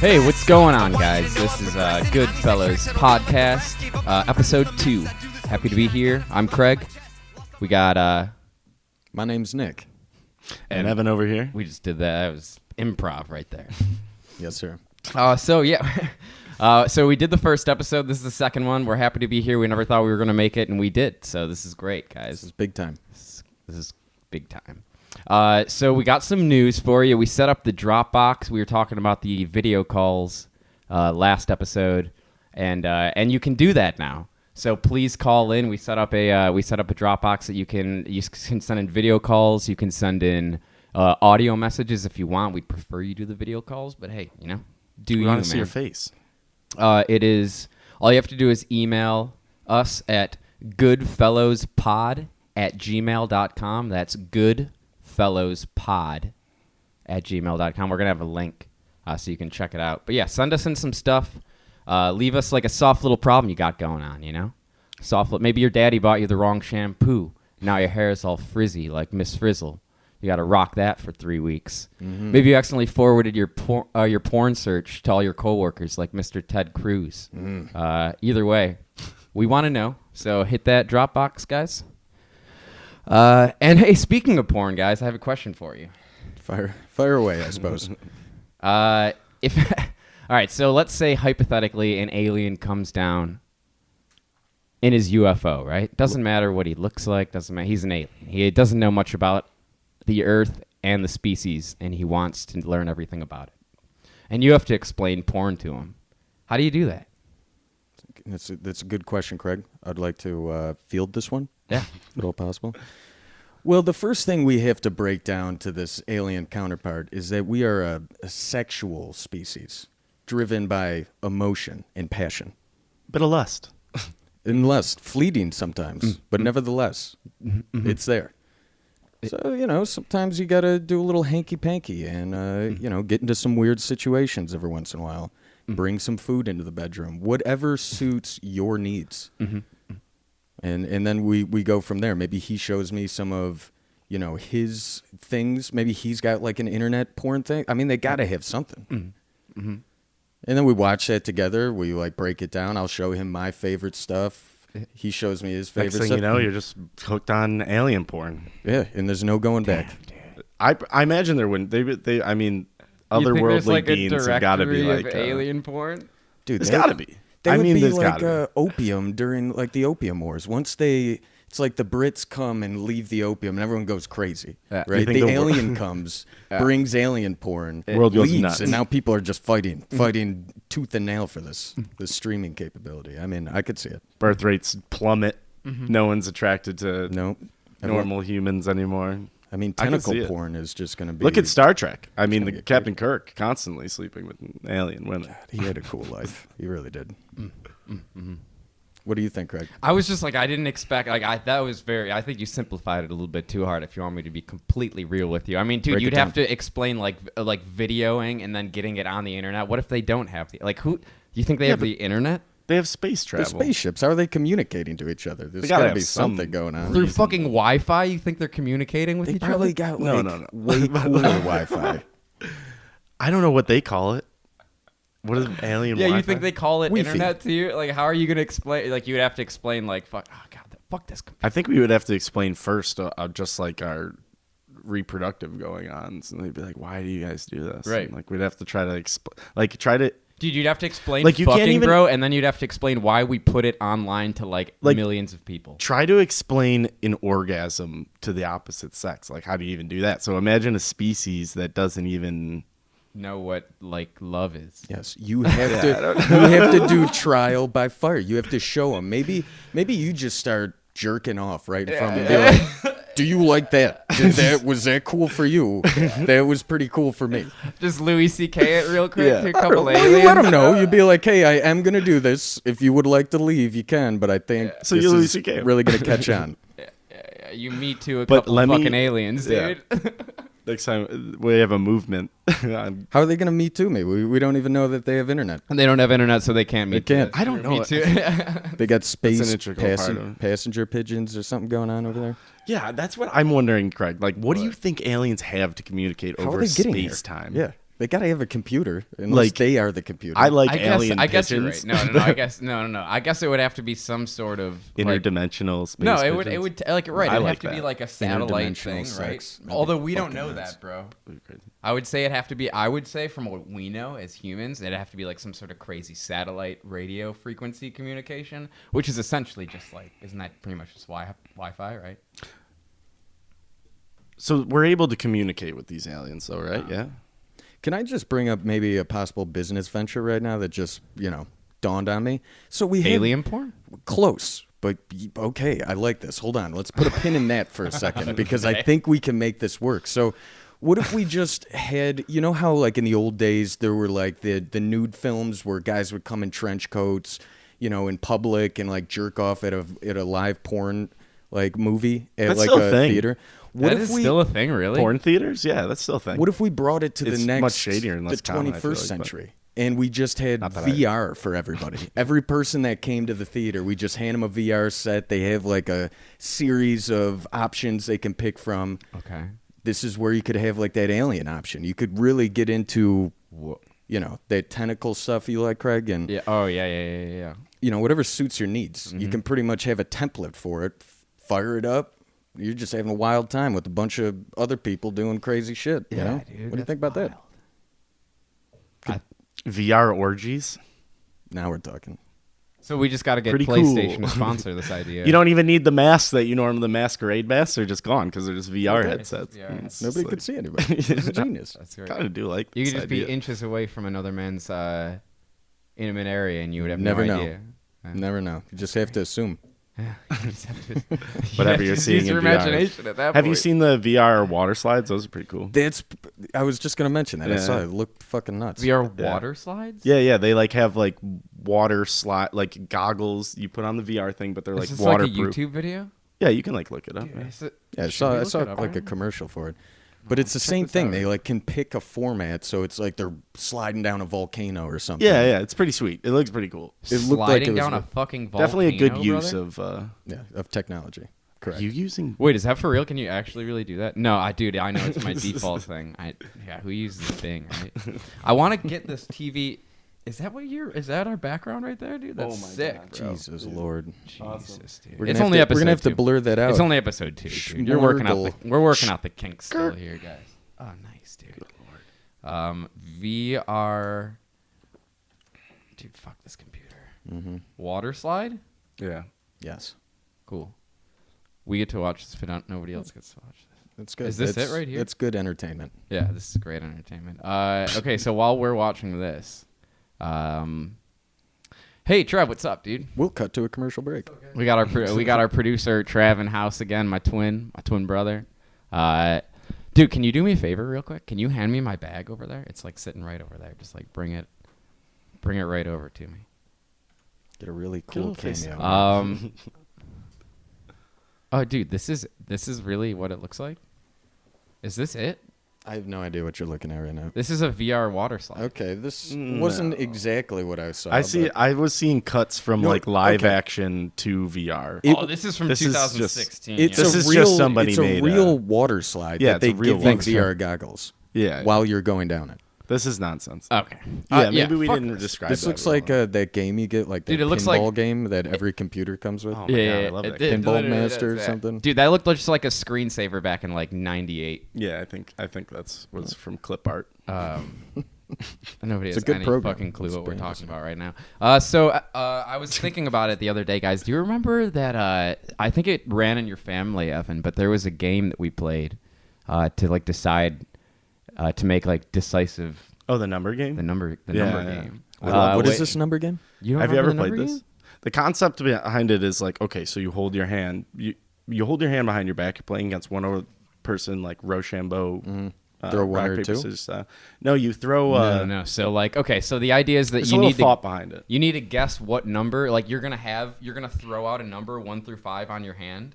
Hey, what's going on, guys? This is Goodfellows podcast, episode 2. Happy to be here. I'm Craig. We got My name's Nick. And Evan over here. We just did that. That was improv right there. Yes, sir. So we did the first episode. This is the second one. We're happy to be here. We never thought we were going to make it, and we did. So this is great, guys. This is big time. This is big time. So we got some news for you. We set up the Dropbox. We were talking about the video calls last episode, and you can do that now. So please call in. We set up a Dropbox that you can send in video calls. You can send in audio messages if you want. We'd prefer you do the video calls, but hey, we want to see your face. It is all you have to do is email us at goodfellowspod@gmail.com. That's goodfellowspod@gmail.com. We're gonna have a link so you can check it out. But yeah, send us in some stuff. Leave us like a soft little problem you got going on. Maybe your daddy bought you the wrong shampoo. Now your hair is all frizzy like Miss Frizzle. You got to rock that for 3 weeks. Mm-hmm. Maybe you accidentally forwarded your porn search to all your coworkers like Mr. Ted Cruz. Either way, we want to know. So hit that Dropbox, guys. And hey, speaking of porn, guys, I have a question for you. Fire away, I suppose. All right, so let's say hypothetically an alien comes down in his UFO, right? Doesn't matter what he looks like. Doesn't matter. He's an alien. He doesn't know much about the Earth and the species, and he wants to learn everything about it. And you have to explain porn to him. How do you do that? That's a good question, Craig. I'd like to field this one. Yeah. At all possible. Well, the first thing we have to break down to this alien counterpart is that we are a sexual species driven by emotion and passion. Bit of lust. And lust, fleeting sometimes, but nevertheless, it's there. So, sometimes you got to do a little hanky-panky and, get into some weird situations every once in a while. Bring some food into the bedroom. Whatever suits your needs. And then we go from there. Maybe he shows me some of, his things. Maybe he's got like an internet porn thing. I mean, they got to have something. And then we watch that together. We break it down. I'll show him my favorite stuff. He shows me his favorite stuff. Next thing you know, you're just hooked on alien porn. Yeah, and there's no going back. I imagine there wouldn't. I mean, otherworldly beings have got to be like alien porn. Dude, there's got to be. They would be like opium during the opium wars. Once it's like the Brits come and leave the opium, and everyone goes crazy. Right? The alien comes, brings alien porn, world goes leaves, nuts. and now people are just fighting tooth and nail for this streaming capability. I mean, I could see it. Birth rates plummet. No one's attracted to normal humans anymore. I mean, tentacle porn is just going to be... Look at Star Trek. I mean, Captain Kirk constantly sleeping with alien women. God, he had a cool life. He really did. What do you think, Craig? I was just I didn't expect, I think you simplified it a little bit too hard if you want me to be completely real with you. I mean, dude, you'd have to explain like videoing and then getting it on the internet. What if they don't have who, you think they have the internet? They have space travel. They're spaceships. How are they communicating to each other? There's got to be something going on. Through fucking Wi-Fi, you think they're communicating with each other? They probably got way cooler Wi-Fi. I don't know what they call it. What is alien Wi-Fi? Yeah, you think they call it Wi-Fi. internet to you? How are you going to explain? You would have to explain fuck this computer. I think we would have to explain first just our reproductive going-ons. And they'd be like, why do you guys do this? Right. And, we'd have to try to Dude, you'd have to explain you can't even, bro, and then you'd have to explain why we put it online to millions of people. Try to explain an orgasm to the opposite sex. How do you even do that? So imagine a species that doesn't even know what love is. Yes, you have to do trial by fire. You have to show them. Maybe you just start jerking off right in front of them. Be like, do you like that? Was that cool for you? That was pretty cool for me. Just Louis C.K. it real quick to a couple aliens. You let them know. You'd be like, hey, I am going to do this. If you would like to leave, you can. But I think so this Louis is C.K. really going to catch on. Yeah. You meet to a couple fucking aliens, dude. Next time we have a movement. How are they going to meet to me? We don't even know that they have internet. And they don't have internet, so they can't meet. They can't. I don't know. They got space passenger pigeons or something going on over there. Yeah, that's what I'm wondering, Craig. What do you think aliens have to communicate over space-time? Yeah. They gotta have a computer, unless Like, they are the computer. I like I alien guess you're right. pigeons. No. I guess no. I guess it would have to be some sort of like, Interdimensional space. no, it pigeons. would like right. I It'd like have to be that. like a satellite Interdimensional thing, right? sex. That'd be Although we don't fucking know nuts. that, bro. That'd be crazy. I would say it'd have to be. I would say from what we know as humans, it'd have to be like some sort of crazy satellite radio frequency communication, which is essentially just like, isn't that pretty much just Wi-Fi, right? So we're able to communicate with these aliens, though, right? Yeah. Can I just bring up maybe a possible business venture right now that just, dawned on me? So we have Alien porn. close, but okay, I like this. Hold on. Let's put a pin in that for a second because I think we can make this work. So what if we just had, how like in the old days there were like the nude films where guys would come in trench coats, in public and like jerk off at a live porn like movie at That's like still a a thing. theater? What That if is we still a thing, really? Porn theaters? Yeah, that's still a thing. What if we brought it to It's the next, much shadier and less the common, I feel 21st like, but- century, and we just had Not that VR for everybody? Every person that came to the theater, we just hand them a VR set. They have like a series of options they can pick from. Okay. This is where you could have like that alien option. You could really get into, that tentacle stuff you like, Craig, and Yeah. Oh yeah. whatever suits your needs. You can pretty much have a template for it. Fire it up. You're just having a wild time with a bunch of other people doing crazy shit. Yeah, you know? dude, What do you think about that? VR orgies? Now we're talking. So we just got to get Pretty PlayStation cool. to sponsor this idea. You don't even need the masks that you normally, the masquerade masks are just gone because they're just VR Okay. headsets. Yeah. Nobody could see anybody. It's a genius. That's great. Kind of do like You this could just be idea. inches away from another man's intimate area, and you would have Never no know. idea. Never know. You just have to assume. Yeah, you just have to- Whatever you you're just seeing use in your VR. imagination at that Have you point. seen the VR water slides? Those are pretty cool. I was just gonna mention that. I Yeah. saw it. It looked fucking nuts. VR Yeah. water slides? Yeah. They like have like water slide, like goggles you put on the VR thing, but they're Is like this like a waterproof. YouTube video? Yeah, you can like look it up. Dude, yeah. is it- Yeah, I should saw we I look saw it up like a right now? commercial for it. But it's the same this thing. out. They like can pick a format, so it's like they're sliding down a volcano or something. Yeah, it's pretty sweet. It looks pretty cool. It looked like Sliding it was down a with- fucking volcano, Definitely a good use brother? of. of technology. Correct. You using? Wait, is that for real? Can you actually really do that? No, dude, I know it's my default thing. Who uses Bing, right? I want to get this TV. Is that our background right there, dude? That's Oh my sick, God, bro. Jesus Lord. Jesus, dude. We're It's gonna only have to, episode we're gonna have to 2. blur that out. It's only episode 2, dude. We're working out the kinks still here, guys. Oh, nice, dude. VR. Dude, fuck this computer. Mm-hmm. Water slide? Yeah. Yes. Cool. We get to watch this, but nobody else gets to watch this. That's good. Is this That's- it right here? It's good entertainment. Yeah, this is great entertainment. Okay, so while we're watching this, hey Trav, what's up, dude? We'll cut to a commercial break. We got our producer Trav in house again, my twin brother. Dude, can you do me a favor real quick? Can you hand me my bag over there? It's like sitting right over there. Just like bring it right over to me. Get a really cool little face. cameo. Oh, dude, this is really what it looks like. Is this it? I have no idea what you're looking at right now. This is a VR water slide. Okay, this No. wasn't exactly what I saw. I see. but I was seeing cuts from No, like live okay. action to VR. It- Oh, this is from this is just- 2016. It's This a is real, just somebody it's a made real water slide Yeah, that it's they a real give you water VR goggles yeah. while you're going down it. This is nonsense. Okay. Yeah, maybe we fuck didn't this. describe. This that looks well. like that game you get, like the Dude, it looks pinball like- game that every computer comes with. Oh my God, I love that game. Pinball literally Master or does that. something. Dude, that looked just like a screensaver back in like '98. Yeah, I think that's was from clip art. Nobody It's a has good any program. fucking clue It's what we're pretty talking about right now. So I was thinking about it the other day, guys. Do you remember that? I think it ran in your family, Evan, but there was a game that we played to like decide to make like decisive Oh, the number game. the number Yeah. game. What is wait, this number game? You don't Have you ever remember the played number this? game? The concept behind it is like, okay, so you hold your hand, you hold your hand behind your back. You're playing against one other person, like Rochambeau. Throw one rock, or paper, two? scissors, no, you throw. No. So like, okay, so the idea is that There's you a little need to thought behind it. You need to guess what number, like you're gonna throw out a number 1 through 5 on your hand,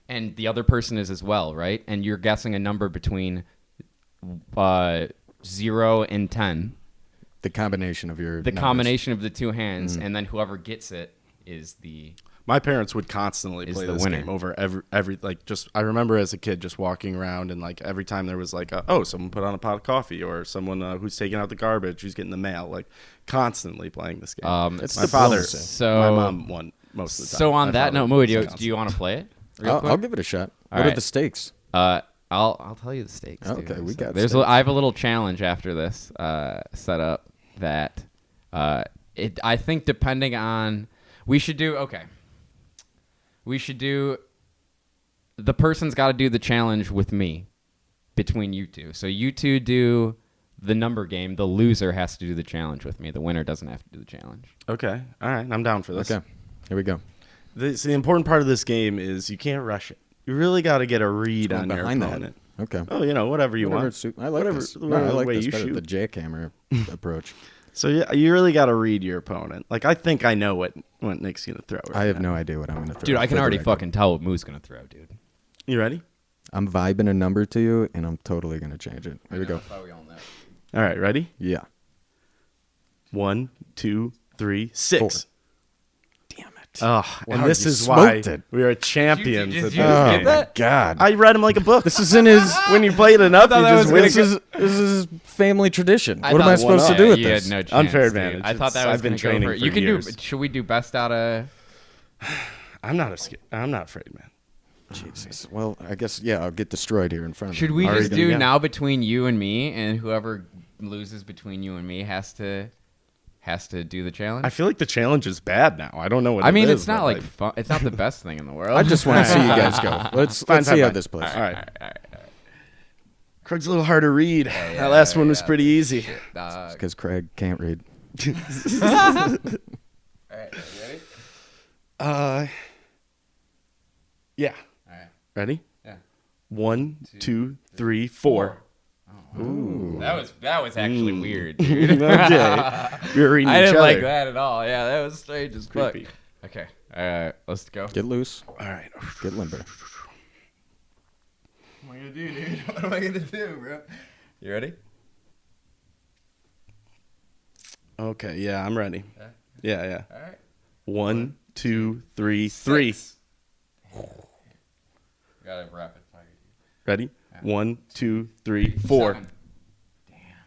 and the other person is as well, right? And you're guessing a number between 0 and 10. The combination of your The numbers. combination of the two hands, and then whoever gets it is the My parents would constantly Is play the this winner. game over every like just. I remember as a kid just walking around and like every time there was like someone put on a pot of coffee or someone who's taking out the garbage, who's getting the mail, like constantly playing this game. It's My father, diplomacy. my mom won most of the time. So on My that father note, Muoio, was do you want to play it? real quick? I'll give it a shot. All What are right. the stakes? I'll tell you the stakes. dude. Okay, we got There's stakes. I have a little challenge after this set up that I think depending on we should do the person's got to do the challenge with me between you two. So you two do the number game. The loser has to do the challenge with me. The winner doesn't have to do the challenge. Okay, all right, I'm down for this. Okay, here we go. The important part of this game is you can't rush it. You really got to get a read Going on your behind that. opponent. Okay. Oh, whatever you Whatever want. suit- I like Whatever- this. No, whatever I like way this you better, shoot. the jackhammer approach. So you really got to read your opponent. Like I think I know what Nick's gonna throw. Right I have now. no idea what I'm going to throw. Dude, I for can the already record. fucking tell what Moo's going to throw, dude. You ready? I'm vibing a number to you, and I'm totally going to change it. Here we go. All right, ready? Yeah. 1, 2, 3, 6. 4. Damn it. Oh, and Wow, this you is why smoked it. we are champions. Did at you this just Oh, get game. my that? God. I read him like a book. This is in his... When you play it enough, you that just was win. gonna This is family tradition. What am thought I one supposed to up. do with You this? had no chance, Unfair dude. advantage. I thought that was I've been gonna go training for for you can years. do. Should we do best out of? I'm not afraid, man. Jesus. Well, I guess, yeah, I'll get destroyed here in front of Should me. we Already just gonna do go. now between you and me, and whoever loses between you and me has to do the challenge? I feel like the challenge is bad now. I don't know what. I mean, it it's is, not but, like fun. It's not the best thing in the world. I just want to see you guys go. Let's Fine, see how fine. this plays. All right. Craig's a little hard to read. That last one was pretty easy. Because Craig can't read. All right, you ready? Yeah. All right. Ready? Yeah. 1, 2, 3, 4. Ooh. That was actually weird, dude. Okay. We were reading I each didn't other. like that at all. Yeah, that was strange as fuck. Creepy. Okay. Let's go. Get loose. All right. Get limber. What am I gonna do, dude? What am I gonna do, bro? You ready? Okay. Yeah, I'm ready. Yeah. All right. 1, 2, 3, 3. Gotta rapid fire. Ready? 1, 2, 3, 4. 7.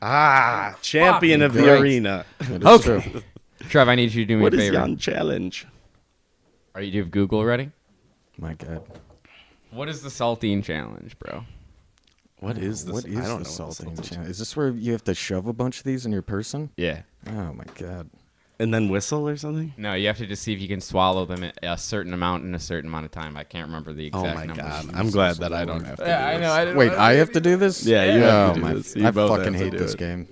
Ah, champion of the Great. arena. That is Okay. true. Trev, I need you to do me What a is favor. your challenge? Are you do you have Google ready? My God. What is the saltine challenge, bro? What is this? What is I don't the know what saltine this challenge? Is this where you have to shove a bunch of these in your person? Yeah. Oh, my God. And then whistle or something? No, you have to just see if you can swallow them at a certain amount in a certain amount of time. I can't remember the Oh exact my numbers. god. I'm glad that I don't have to do Yeah, I this. know. I didn't Wait, wanna I do have it. to do this? Yeah, you have to Oh, do my. this. You I both fucking have to hate do this it. game.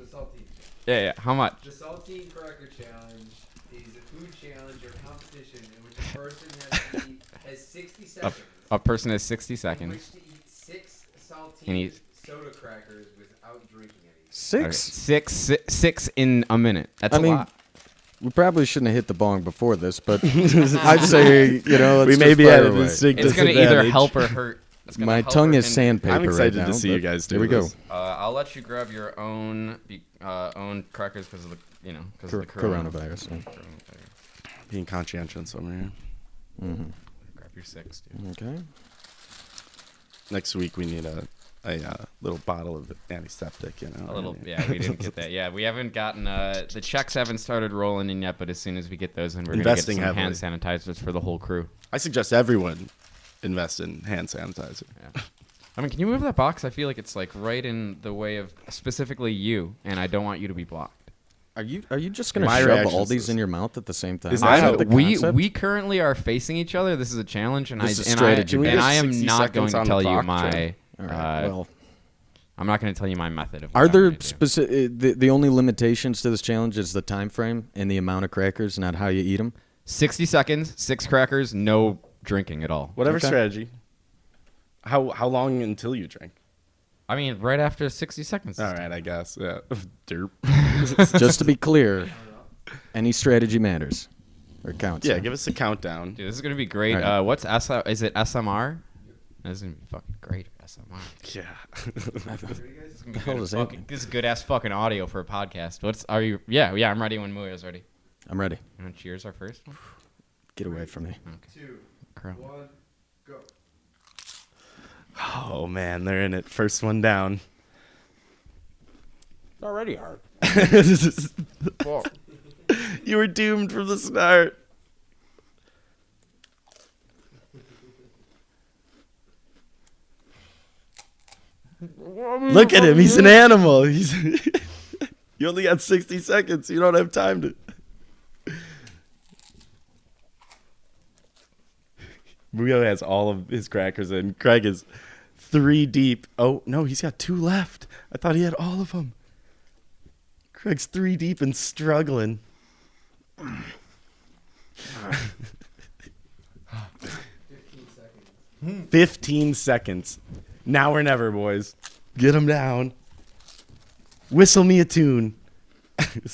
Yeah. How much? The Saltine Cracker Challenge is a food challenge or competition in which a person has 60 seconds A person has 60 in seconds. which to eat 6 And saltine he's- soda crackers without drinking any. Okay, 6? six in a minute. That's I a mean, lot. we probably shouldn't have hit the bong before this, but I'd say, let's We just may be fire at a away. distinct It's gonna either disadvantage. help or hurt. It's gonna My help tongue or is hinder. sandpaper I'm excited right now, to see you but guys do Here we go. this. I'll let you grab your own own crackers because of the because of the Coronavirus. Yeah. Being conscientious over here. Grab your 6, dude. Okay. Next week we need a little bottle of antiseptic, A little, yeah, we didn't get that. Yeah, we haven't gotten the checks haven't started rolling in yet, but as soon as we get those in, we're Investing gonna get some heavily. hand sanitizers for the whole crew. I suggest everyone invest in hand sanitizer. Yeah. I mean, can you move that box? I feel like it's like right in the way of specifically you, and I don't want you to be blocked. Are you just gonna My shove reaction all is these this. in your mouth at the same time? Is that how- the we concept? currently are facing each other. This is a challenge, and This is and strategy. Can we and just I am 60 not going seconds to on the tell you clock, my. Trey? All right. Well, I'm not going to tell you my method of. What are I'm there gonna do. specific? The only limitations to this challenge is the time frame and the amount of crackers, not how you eat them. 60 seconds, 6 crackers, no drinking at all. Whatever Okay. strategy. How long until you drink? I mean, right after 60 seconds. All right, I guess. Yeah. Derp. Just to be clear, any strategy matters or counts. Yeah, give us a countdown. Dude, this is going to be great. All right. What's is it SMR? This is going to be fucking great, SMR. Yeah. This is gonna be The hell good is fucking, that? this is good ass fucking audio for a podcast. Are you? Yeah, I'm ready when Muoio's ready. I'm ready. You want to cheers our first one? Get away from me. 2, Crow. 1, go. Oh man, they're in it. First one down. It's already hard. You were doomed from the start. Look at him. He's an animal. You only got 60 seconds. You don't have time to. Muoio has all of his crackers in. Craig is 3 deep. Oh, no, he's got 2 left. I thought he had all of them. Craig's 3 deep and struggling. 15 seconds. Now or never, boys. Get him down. Whistle me a tune. 5,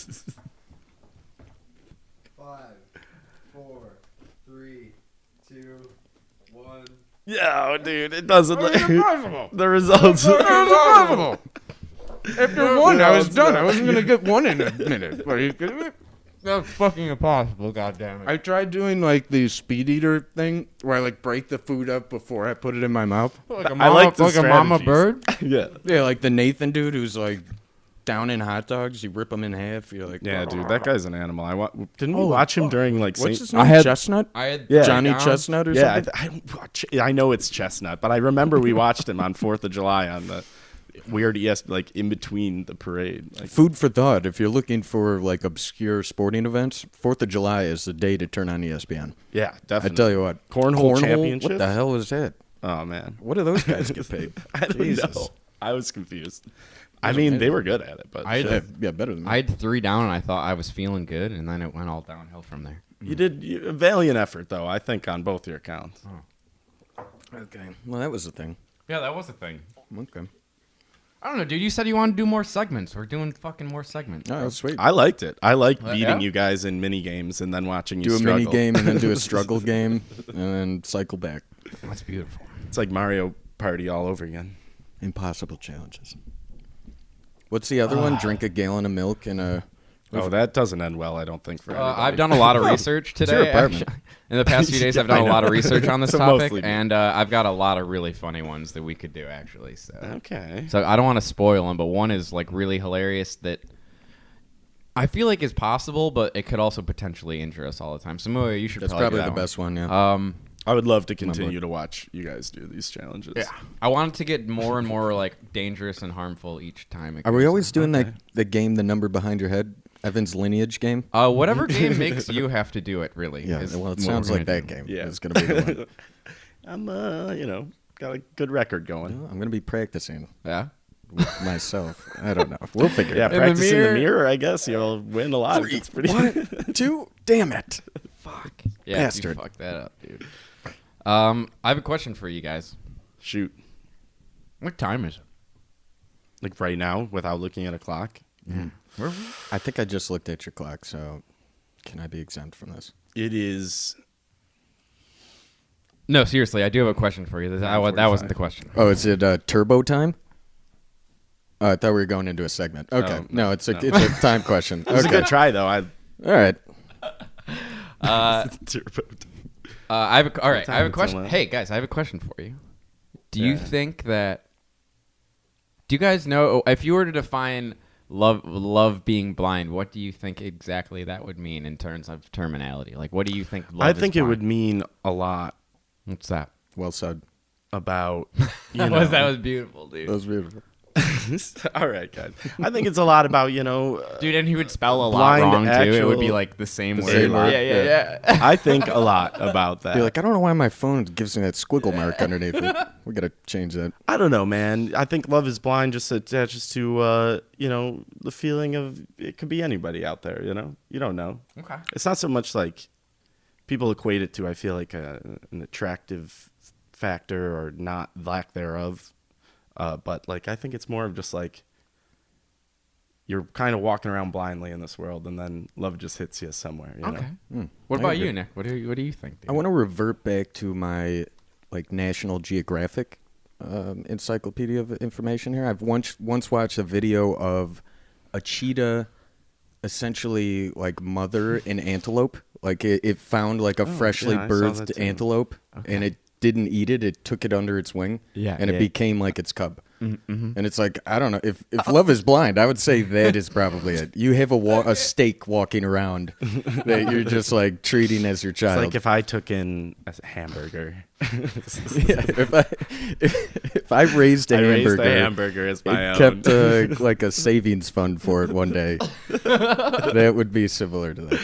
4, 3, 2, 1. Yeah, dude, it doesn't. The results. After one, I was done. I wasn't gonna get one in a minute. Are you kidding me? That's fucking impossible. Goddamn it! I tried doing like the speed eater thing, where I like break the food up before I put it in my mouth. I like the like a mama strategies. bird. Yeah. Yeah, like the Nathan dude who's like down in hot dogs. You rip them in half. You're like, Yeah, dude, that guy's an animal. Didn't we watch him during like What's Saint? his name? I had- Chestnut. I had Yeah. Johnny down. Chestnut or Yeah, something. I know it's Chestnut, but I remember we watched him on 4th of July on the weird like in between the parade. Like, Food for thought. If you're looking for like obscure sporting events, 4th of July is the day to turn on ESPN. yeah, I definitely. tell you what, Cornhole championships? What the hell is that? Oh man, What do those guys get paid? I don't Jesus. know. I was confused. I mean, they were good at it, but I shit. Yeah, better than me. I had 3 down, and I thought I was feeling good, and then it went all downhill from there. You did a valiant effort, though. I think on both your accounts. Okay. Well, that was the thing. Yeah, that was a thing. Okay. I don't know, dude. You said you wanted to do more segments. We're doing fucking more segments. Oh, sweet. I liked it. I liked beating yeah? you guys in mini games and then watching you Do a struggle. mini game and then do a struggle game and then cycle back. That's beautiful. It's like Mario Party all over again. Impossible challenges. What's the other one? Drink a gallon of milk and a. Oh, that doesn't end well, I don't think, for anybody. I've done a lot of research your today. apartment. actually. In the past few days, I've done I a lot know. of research on this So topic, mostly me. and I've got a lot of really funny ones that we could do, actually. So, Okay. so I don't want to spoil them, but one is like really hilarious that I feel like is possible, but it could also potentially injure us all the time. So, Muoio, you should That's probably probably do the that best one, yeah. I would love to continue to watch you guys do these challenges. Yeah, I want it to get more and more like dangerous and harmful each time. It Are we goes always on. doing that the game, the number behind your head? Evan's lineage game? Whatever game makes you have to do it, really. Yeah, is well, it what sounds we're like gonna that do. game Yeah. is going to be the one. I'm, got a good record going. I'm going to be practicing Yeah. with myself. I don't know. We'll figure Yeah, it out. practice in the mirror- mirror, I guess you'll win a lot. It's pretty. 1, 2, damn it. Fuck. Yeah, Bastard. you fucked that up, dude. I have a question for you guys. Shoot. What time is it? Like right now, without looking at a clock. I think I just looked at your clock, so can I be exempt from this? It is. No, seriously, I do have a question for you. That wasn't the question. Oh, is it turbo time? Oh, I thought we were going into a segment. Okay. Oh, no, it's a no. it's a time question. It was a Okay. good try, though. All right. All right. I have a time question. it's on? Hey guys, I have a question for you. Do you Yeah. think that? Do you guys know if you were to define love being blind? What do you think exactly that would mean in terms of terminology? Like, what do you think? Love I is think it would blind? mean a lot What's that? Well said. about. That was beautiful, dude. That was beautiful. All right, guys. I think it's a lot about Dude, and he would spell a lot Blind wrong too. It would be actual- like the same The word. same word, Yeah. I think a lot about that. Be like, I don't know why my phone gives me that squiggle mark underneath it. We got to change that. I don't know, man. I think love is blind just attaches to the feeling of it could be anybody out there. You don't know. Okay. It's not so much like people equate it to. I feel like an attractive factor or not lack thereof. But like I think it's more of just like you're kind of walking around blindly in this world, and then love just hits you somewhere. You Okay. know? What I about agree. you, Nick? What do you think? Dude? I want to revert back to my like National Geographic encyclopedia of information here. I've once watched a video of a cheetah essentially like mother an antelope Like it found like a freshly yeah, I saw birthed that too. antelope, and it didn't eat it. It took it under its wing, and it became like its cub. And it's like, I don't know, if Love is Blind, I would say that is probably it. You have a steak walking around that you're just like treating as your It's child. like if I took in a hamburger. if I raised a I raised hamburger, a hamburger as my and own. kept like a savings fund for it one day, that would be similar to that.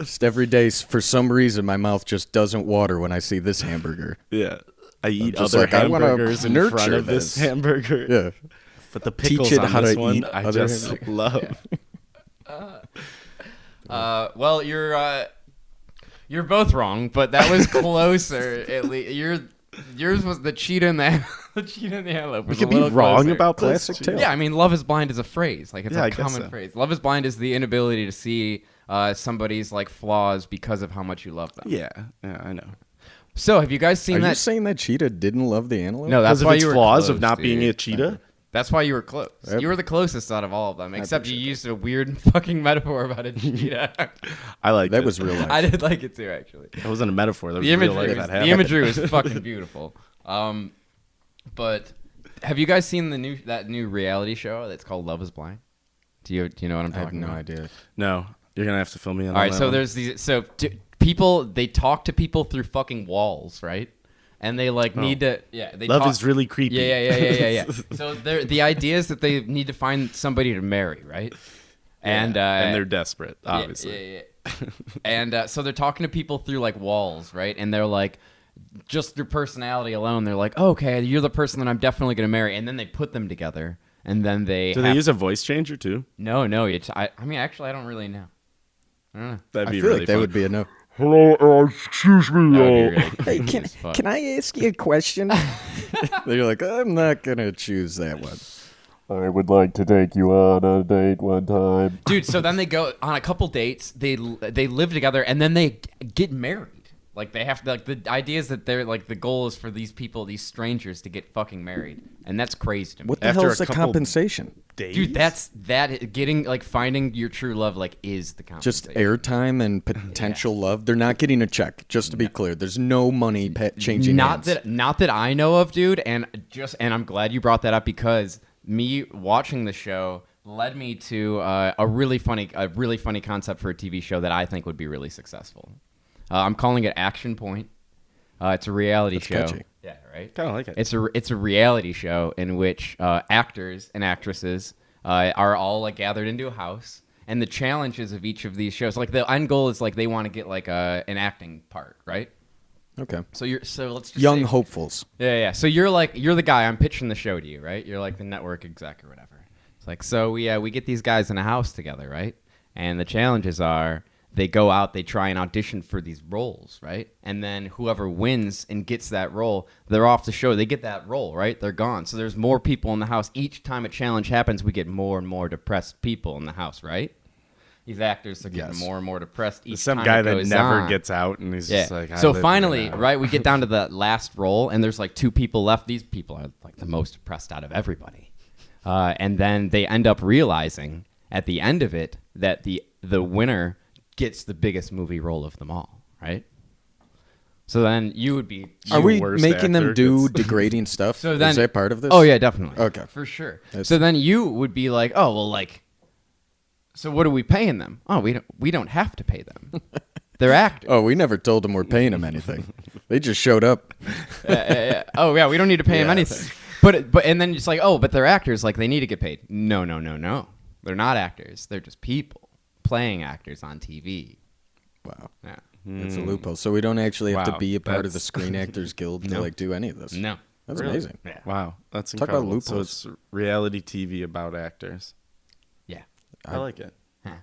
Just every day, for some reason, my mouth just doesn't water when I see this hamburger. Yeah. I eat just other like, I wanna hamburgers in front nurture of this this. hamburger. Yeah. But the Teach pickles it on how this to one, eat I other just hamburgers. love. Well, you're both wrong, but that was closer. At least yours was the cheetah and the the cheetah and the antelope. We Was could a be little wrong closer. about Classic this. tale. Yeah, I mean, love is blind is a phrase. Like it's Yeah, I a guess common so. phrase. Love is blind is the inability to see somebody's like flaws because of how much you love them. Yeah, I know. So have you guys seen Are that? you saying that cheetah didn't love the antelope? No, that's Because of why its you were flaws close, of not being a dude. cheetah. That's why you were close. Yep. You were the closest out of all of them, except you used a weird fucking metaphor about a cheetah. I like that was real life. I did like it too, actually. That wasn't a metaphor. That was The real imagery, life. was, That the happened. imagery was fucking beautiful. But have you guys seen that new reality show that's called Love Is Blind? Do you know what I'm I have talking no about? idea. No, you're gonna have to fill me in. All on right, that so one. there's these people they talk to people through fucking walls, right? And they like need to they love talk, is really creepy. yeah. So the idea is that they need to find somebody to marry, right? And they're desperate, obviously. Yeah. And so they're talking to people through like walls, right? And they're like, just through personality alone, they're like, oh, okay, you're the person that I'm definitely going to marry. And then they put them together, and then they Do they use a voice changer too? No. I mean, actually, I don't really know. I don't know. That'd I be feel really like that fun. would be enough. Hello, excuse That would me. be really creepy as fuck. Can I ask you a question? They're like, I'm not gonna choose that one. I would like to take you on a date one time. Dude, so then they go on a couple dates. They live together, and then they get married. Like they have to. Like the idea is that they're like the goal is for these people, these strangers, to get fucking married, and that's crazy to me. What the After hell a is the couple compensation? Days? Dude, getting like finding your true love like is the Just compensation. airtime and potential love. They're not getting a check. Just to be clear, there's no money changing hands. Not that I know of, dude. And I'm glad you brought that up because me watching the show led me to a really funny concept for a TV show that I think would be really successful. I'm calling it Action Point. It's a reality That's show. catchy. Yeah, right. Kind of like it. It's a reality show in which actors and actresses are all like gathered into a house, and the challenges of each of these shows, like the end goal is like they want to get like an acting part, right? Okay. So let's just Young say, hopefuls. yeah. So you're the guy. I'm pitching the show to you, right? You're like the network exec or whatever. It's like so we get these guys in a house together, right? And the challenges are. They go out, they try and audition for these roles, right? And then whoever wins and gets that role, they're off the show. They get that role, right? They're gone. So there's more people in the house. Each time a challenge happens, we get more and more depressed people in the house, right? These actors are getting more and more depressed each Some time guy it that goes never on. gets out, and he's Yeah. just like. So finally, right, we get down to the last role, and there's like 2 people left. These people are like the most depressed out of everybody. And then they end up realizing at the end of it that the winner gets the biggest movie role of them all, right? So then you would be... Are we worst making them actor do gets- degrading stuff? So then, is that part of this? Oh, yeah, definitely. Okay. For sure. That's- So then you would be like, oh, well, like... So what are we paying them? Oh, we don't have to pay them. They're actors. Oh, we never told them we're paying them anything. They just showed up. Oh, yeah, we don't need to pay them Yes. anything. But and then it's like, oh, but they're actors. Like, they need to get paid. No. They're not actors. They're just people playing actors on TV. Wow. Yeah. That's a loophole. So we don't actually have to Wow, be a part of the that's- Screen Actors Guild to No. like do any of this. No. That's Really? amazing. Yeah. Wow, that's Talk about incredible. So loopholes. it's reality TV about actors. Yeah. I like it. Yeah.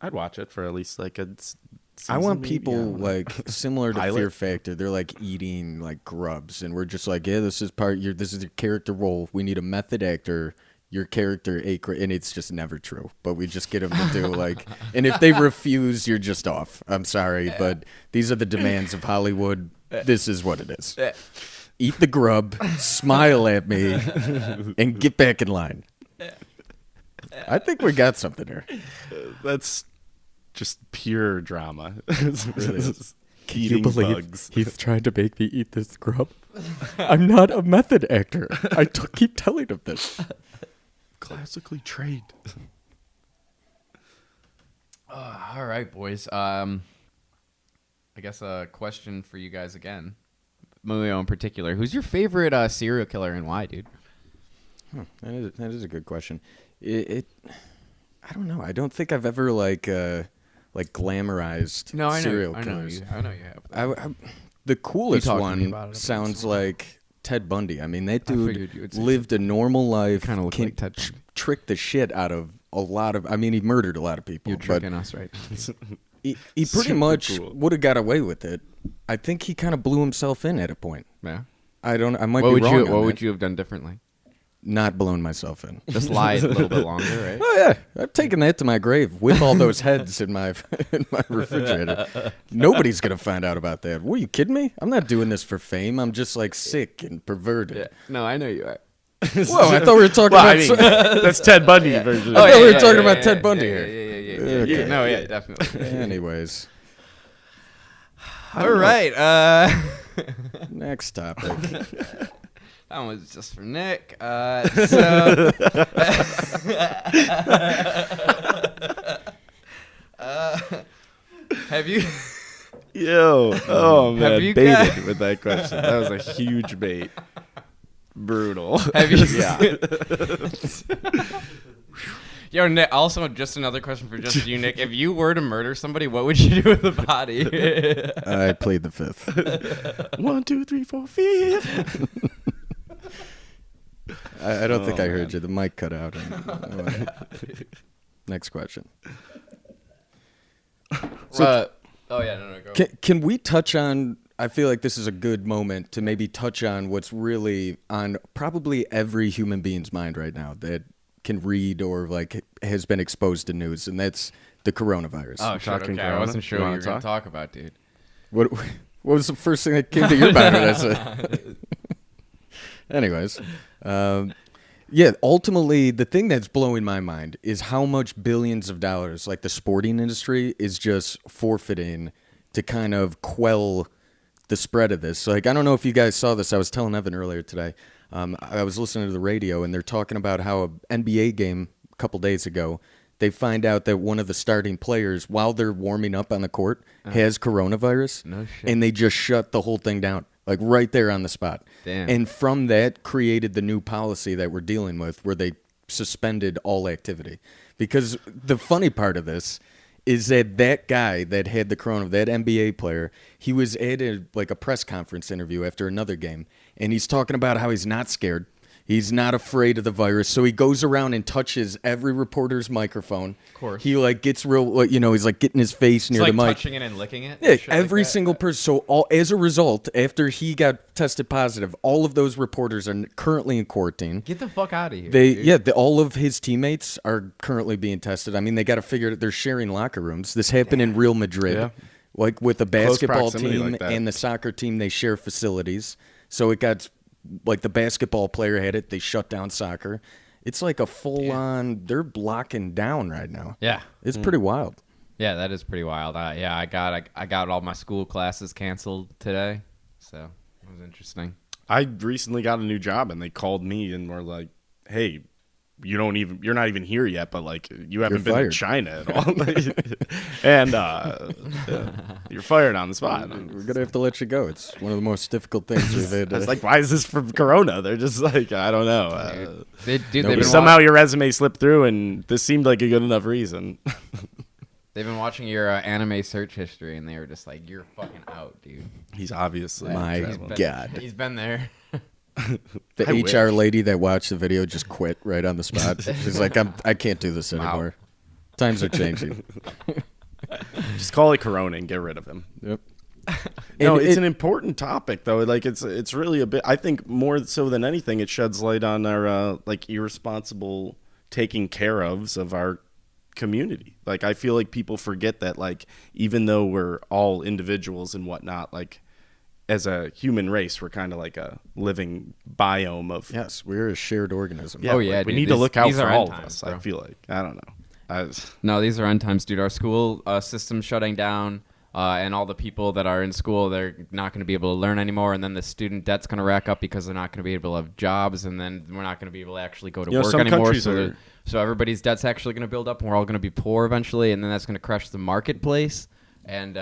I'd watch it for at least like a. I want season, maybe. people I don't know. like similar to Pilot? Fear Factor. They're like eating like grubs, and we're just like, yeah, this is this is your character role. We need a method actor. Your character, and it's just never true. But we just get them to do like, and if they refuse, you're just off. I'm sorry, but these are the demands of Hollywood. This is what it is. Eat the grub, smile at me, and get back in line. I think we got something here. That's just pure drama. Really is. Can you Eating believe bugs. he's tried to make me eat this grub? I'm not a method actor. I keep telling him this. Classically trained. All right, boys. I guess a question for you guys again. Muoio in particular. Who's your favorite serial killer and why, dude? That is a good question. I don't know. I don't think I've ever like glamorized serial killers. I know you have. The coolest talked to me one about it. sounds like Ted Bundy. I mean, that figured dude you would say lived a normal life. Kinda look can like Ted Bundy. trick the shit out of a lot of. I mean, he murdered a lot of people. You're but tricking us, right? he pretty Super much cool. would have got away with it. I think he kind of blew himself in at a point. Yeah. I might What be would wrong. What would you have done differently? Not blown myself in. Just lie a little bit longer, right? Oh yeah, I've taken that to my grave with all those heads in my refrigerator. Nobody's gonna find out about that. Were you kidding me? I'm not doing this for fame. I'm just like sick and perverted. Yeah. No, I know you are. Whoa, I thought we were talking Well, about. I mean, that's Ted Bundy version. thought we were talking about Ted Bundy yeah, here. Yeah. Okay. No, yeah, definitely. Anyways, All right. next topic. That one was just for Nick. Have you? Yo, oh man, you baited got- with that question. That was a huge bait. Brutal. Have you? Yeah. Yo, Nick. Also, just another question for just you, Nick. If you were to murder somebody, what would you do with the body? I plead the fifth. 1, 2, 3, 4, 5. I don't think Oh, I heard man. you. The mic cut out. Next question. So- oh yeah, no, go. Can we touch on? I feel like this is a good moment to maybe touch on what's really on probably every human being's mind right now that can read or like has been exposed to news, and that's the coronavirus. Oh, shit, Talking okay. I corona? wasn't sure You what you wanna were going talk? to talk about, dude. What was the first thing that came to your mind? When I said? Anyways, yeah. Ultimately, the thing that's blowing my mind is how much billions of dollars, like the sporting industry, is just forfeiting to kind of quell the spread of this. So, like, I don't know if you guys saw this. I was telling Evan earlier today. I was listening to the radio, and they're talking about how an NBA game a couple days ago, they find out that one of the starting players, while they're warming up on the court, has coronavirus. No shit. And they just shut the whole thing down, like right there on the spot. Damn. And from that created the new policy that we're dealing with, where they suspended all activity. Because the funny part of this is that guy that had the corona, that NBA player, he was at a press conference interview after another game, and he's talking about how he's not scared. He's not afraid of the virus, so he goes around and touches every reporter's microphone. Of course. He gets real, he's like getting his face near It's the like mic. touching it and licking it. Yeah, and shit like every that. single person. So as a result, after he got tested positive, all of those reporters are currently in quarantine. Get the fuck out of here. dude. All of his teammates are currently being tested. I mean, they got to figure it. They're sharing locker rooms. This happened in Real Madrid, Yeah. like with the basketball proximity team like that. and the soccer team. They share facilities, so it got like the basketball player had it. They shut down soccer. It's like a full on. They're blocking down right now. Yeah. It's pretty wild. Yeah, that is pretty wild. Yeah, I got all my school classes canceled today, so it was interesting. I recently got a new job, and they called me and were like, "Hey, you're not even here yet, but like you haven't been fired. to China at all, and you're fired on the spot." We're gonna have to let you go. It's one of the most difficult things we've had. I was like, "Why is this for Corona?" They're just like, I don't know. They've been Somehow your resume slipped through, and this seemed like a good enough reason. they've been watching your anime search history, and they were just like, "You're fucking out, dude." He's obviously My traveling. God. He's been there. The I HR wish. lady that watched the video just quit right on the spot. She's like, I can't do this anymore. Times are changing. Just call it Corona and get rid of him. Yep. No, And it's an important topic though. Like it's really a bit. I think more so than anything, it sheds light on our like irresponsible taking care of our community. Like I feel like people forget that like even though we're all individuals and whatnot, like as a human race, we're kind of like a living biome of. Yes, we're a shared organism. Yeah, Oh, yeah, like, we dude. need to look out These for are all end of times, us. bro. I feel like I don't know. No, these are end times, dude. Our school system's shutting down, and all the people that are in school, they're not going to be able to learn anymore, and then the student debt's going to rack up because they're not going to be able to have jobs, and then we're not going to be able to actually go to work some anymore. countries So everybody's debt's actually going to build up, and we're all going to be poor eventually, and then that's going to crash the marketplace. And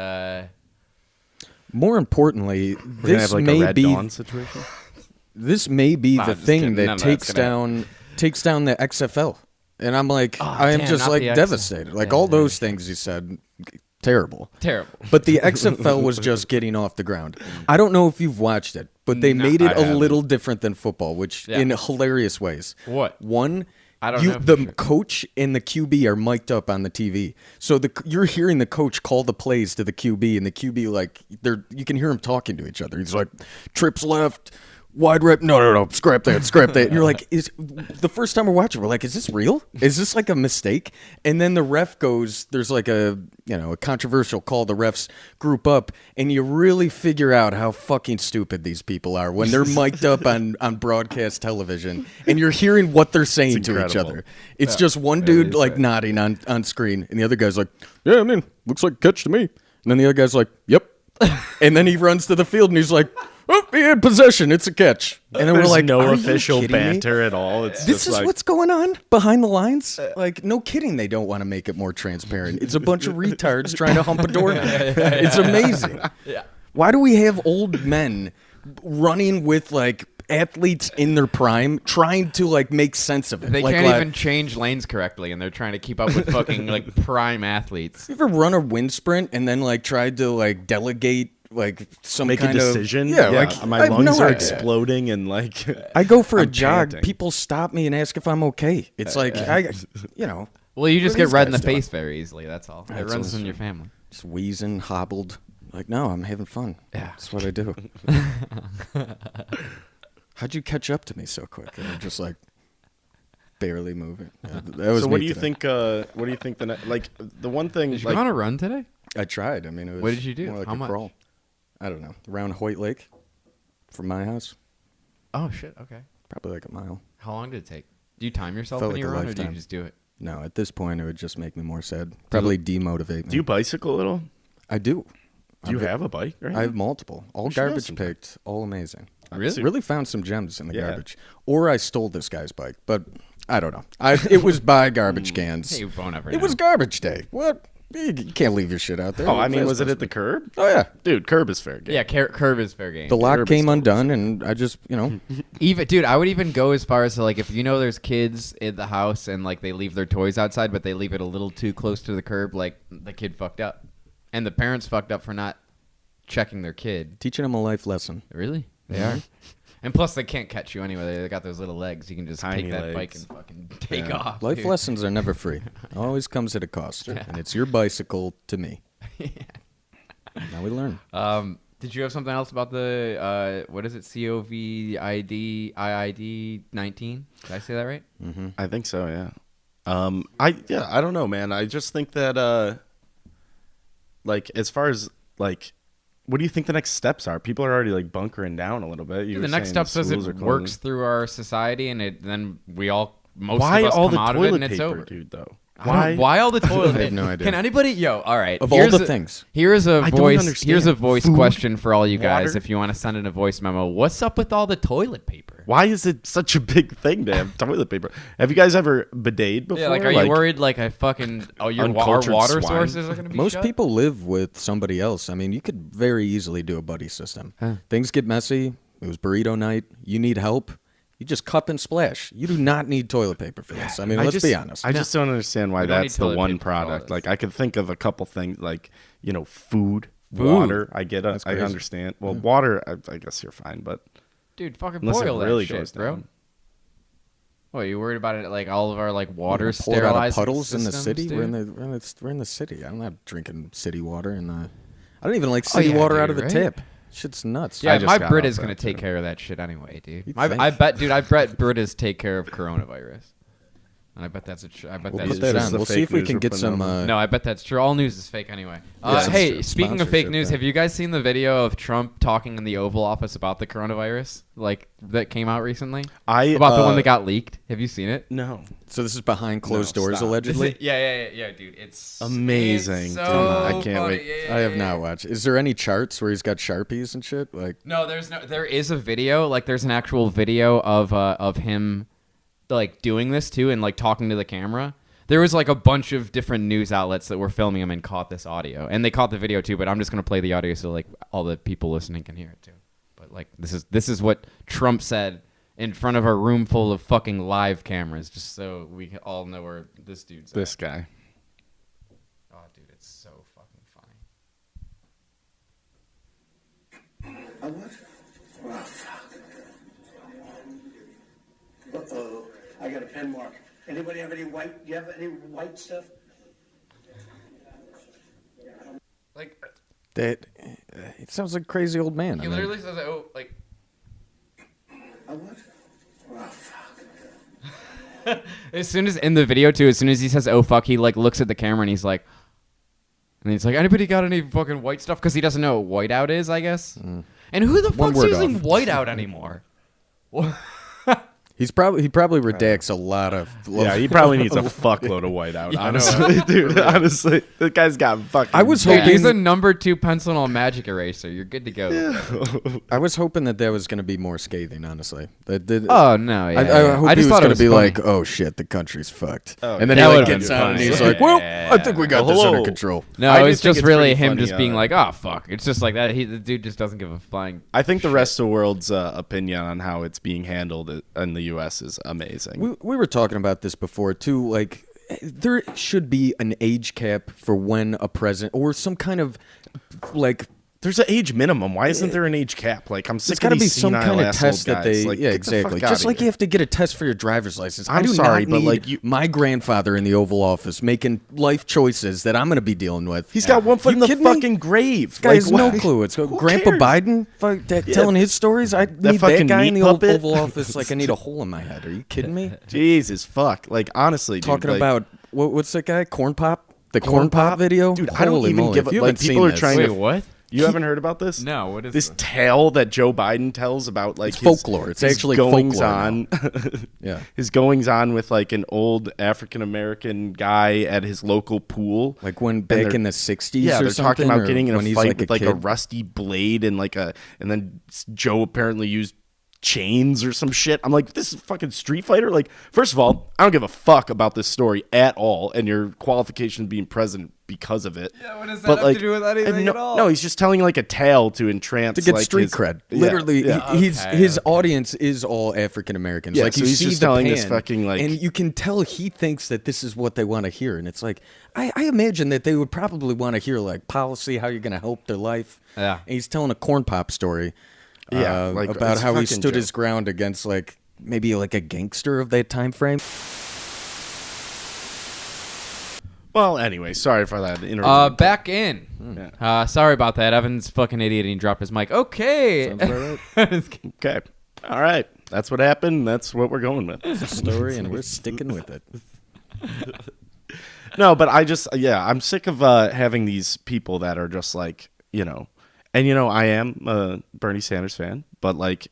more importantly, We're gonna this have like may a Red be Dawn situation. this may be Nah, the just thing kidding. that None of that's takes down the XFL. And I'm like, I am damn, just not like the devastated. Like all those things you said, terrible. terrible. But the XFL was just getting off the ground. I don't know if you've watched it, but they No, made it I a little different than football, which Yeah. in hilarious ways. What? One, I don't know for the sure. coach and the QB are mic'd up on the TV, so you're hearing the coach call the plays to the QB, and the QB like you can hear him talking to each other. He's like, trips left. Wide rep, no, scrap that. And you're like, is the first time we're watching, we're like, is this real? Is this like a mistake? And then the ref goes, there's like a controversial call. The refs group up, and you really figure out how fucking stupid these people are when they're mic'd up on broadcast television, and you're hearing what they're saying to each incredible. other. It's just one dude like nodding on screen, and the other guy's like, yeah, I mean, looks like a catch to me. And then the other guy's like, yep. And then he runs to the field, and he's like, oh, he had possession. It's a catch. And then There's we're like, no are you official kidding me? banter at all. It's This just is like, what's going on behind the lines. Like, no kidding, they don't want to make it more transparent. It's a bunch of retards trying to hump a doorknob. It's amazing. Yeah. Why do we have old men running with like athletes in their prime, trying to like make sense of it? They like, can't even change lanes correctly, and they're trying to keep up with fucking like prime athletes. You ever run a wind sprint and then like tried to like delegate like some make kind a decision. Of, like my I have lungs no are idea. exploding and like I go for a I'm jog. panting. People stop me and ask if I'm okay. It's like Well, you just What are get these red in the guys doing? face very easily. That's all. It That's runs also in your family. just wheezing, hobbled. Like, no, I'm having fun. Yeah. That's what I do. How'd you catch up to me so quick? And I'm just like barely moving. Yeah, that was So what me do you today. think? What do you think? Like the one thing. Did you like, go on a run today? I tried. I mean, it was. What did you do? More like How a much? crawl. I don't know. Around Hoyt Lake, from my house, Oh shit. Okay. probably like a mile. How long did it take? Do you time yourself Felt when like you a run, or do you lifetime. just do it? No, at this point, it would just make me more sad. Probably demotivate me. do you bicycle at all? I do. Do you have a bike? Right? I have multiple. All We should go garbage sometime. picked. All amazing. Really? Really found some gems in the Yeah. garbage. Or I stole this guy's bike, but I don't know. It was by garbage cans. Hey, you won't ever It know. was garbage day. What? You can't leave your shit out there. Oh, I mean, What was it supposed at the to curb? be? Oh yeah. Dude, curb is fair game. Yeah, curve is fair game. The lock Curb is came still undone, and I just, Even dude, I would even go as far as to like if you know there's kids in the house and like they leave their toys outside, but they leave it a little too close to the curb, like the kid fucked up, and the parents fucked up for not checking their kid. teaching them a life lesson. Really? They are. And plus, they can't catch you anyway. They got those little legs. You can just Tiny take that bike legs. and fucking take Yeah. off. Life dude. lessons are never free. Always comes at a cost, and it's your bicycle to me. Now we learn. Did you have something else about the what is it? COVID IID 19? Did I say that right? I think so. Yeah. I don't know, man. I just think that like as far as like. What do you think the next steps are? People are already like bunkering down a little bit. You The were next saying step says schools it are works closing. through our society, and then most Why of us all come the out of it, toilet and it's paper, over. dude? Though Why all the toilet paper? I have no idea. Can anybody? All right. Of all here's the a- things. Here's a I don't voice. understand. Here's a voice Food, question for all you guys. water. If you want to send in a voice memo, what's up with all the toilet paper? Why is it such a big thing to have toilet paper? Have you guys ever bideted before? Yeah, like, are you worried like I fucking our Uncultured water swine? sources are gonna be Most shut? people live with somebody else. I mean, you could very easily do a buddy system. Things get messy. It was burrito night. You need help. You just cup and splash. You do not need toilet paper for this. I mean, let's be honest. I just don't understand why We don't that's need the toilet one paper for all product. this. Like I could think of a couple things, like food, water. I get it. I crazy. understand. Well, water, I guess you're fine, but Dude, fucking unless boil it really that goes shit, bro. down. What, you worried about it? Like all of our like water Pour it out of sterilizing puddles in the systems, city. dude? We're in the city. I'm not drinking city water in the. I don't even like city yeah, water dude, out of the right? tip. Shit's nuts. Yeah, I just my got Brit off is gonna that, take too. care of that shit anyway, dude. You I think? bet, dude. I bet Britas take care of coronavirus. And I bet that's I bet We'll that's put that just on. the We'll see fake if we news can we're get putting some. on. No, I bet that's true. All news is fake anyway. Yeah, Hey, it's speaking of fake sponsorship, news, yeah. have you guys seen the video of Trump talking in the Oval Office about the coronavirus, like that came out recently? About the one that got leaked. Have you seen it? No. So this is behind closed No, doors, stop. allegedly. Yeah, dude. It's Amazing. It's so Come on, I can't funny. wait. Yeah, I have yeah. not watched. Is there any charts where he's got Sharpies and shit? Like, No, there is a video. Like, there's an actual video of him, like, doing this too, and like talking to the camera. There was like a bunch of different news outlets that were filming him and caught this audio, and they caught the video too. But I'm just gonna play the audio so like all the people listening can hear it too. But like this is what Trump said in front of a room full of fucking live cameras, just so we all know where this dude's. This at. guy. Oh, dude, it's so fucking funny. A what? Oh, fuck. Uh-oh. I got a pen mark. Anybody have any white? Do you have any white stuff? Like that. It sounds like a crazy old man. he literally says, "Oh, like." A what? Oh, fuck. As soon as in the video too, as soon as he says "oh fuck," he like looks at the camera and he's like, "Anybody got any fucking white stuff?" Because he doesn't know what whiteout is, I guess. And who the One fuck's word using off. whiteout anymore? He probably redacts a lot of. Yeah, he probably needs a fuckload of whiteout. Yeah, honestly, dude. Honestly, the guy's got fucking. I was Yeah, hoping. he's a number 2 pencil on magic eraser. You're good to go. I was hoping that was going to be more scathing. Honestly, Oh no! Yeah, I hope I he just was thought it going was to be funny. like, "Oh shit, the country's fucked," Oh, and then that he like would've gets been out and funny. he's like, "Well, I think we got this under Hello. control." No, I it do was think just it's really pretty him funny, just being like, "Oh fuck!" It's just like that. The dude just doesn't give a flying. I think the rest of the world's opinion on how it's being handled in the U.S. is amazing. We were talking about this before too. Like, there should be an age cap for when a president or some kind of like. There's an age minimum. Why isn't there an age cap? Like, I'm There's sick got of to be these some senile kind of ass test old that guys. they. Like, Yeah, get the fuck exactly. outta Just like here. you have to get a test for your driver's license. I I'm do sorry, not but, need like, you- my grandfather in the Oval Office making life choices that I'm going to be dealing with. He's got one foot You in the kidding me? fucking grave. This guy has no why- clue. It's Who Grandpa cares? Biden telling his stories. I need that fucking guy in meat the puppet? Oval Office like I need a hole in my head. Are you kidding me? Jesus fuck. Like, honestly, dude, Talking like, about what's that guy? Corn Pop? The Corn Pop video? Dude, I don't Holy even moly. give If a- you like, haven't people seen are this- trying to- what? You haven't heard about this? No, what is this tale that Joe Biden tells about like It's his, folklore. It's his actually goings folklore on. Yeah. His goings on with like an old African American guy at his local pool. Like when And back they're- in the 60s Yeah, or they're talking something, about or getting in when a he's fight with like a kid? rusty blade and and then Joe apparently used chains or some shit. I'm like, this is fucking Street Fighter. Like, first of all, I don't give a fuck about this story at all, and your qualification being president because of it. Yeah, what does that But, have like, to do with anything and no, at all? No, he's just telling like a tale to entrance to get like, street his- cred. Yeah, Literally, yeah. his audience is all African Americans. Yeah, like so you he's see just the telling this pan, fucking, like- and you can tell he thinks that this is what they want to hear, and it's like I imagine that they would probably want to hear like policy, how you're going to help their life. Yeah. and he's telling a corn pop story. Yeah, like, about it's how he fucking stood joke. his ground against like maybe like a gangster of that time frame. Well, anyway, sorry for that interruption. Back in. Yeah. Sorry about that. Evan's fucking idiot and he dropped his mic. Okay. Okay, all right, that's what happened. That's what we're going with. Story, and we're sticking with it. No, but I'm sick of having these people that are just like, and I am a Bernie Sanders fan, but like,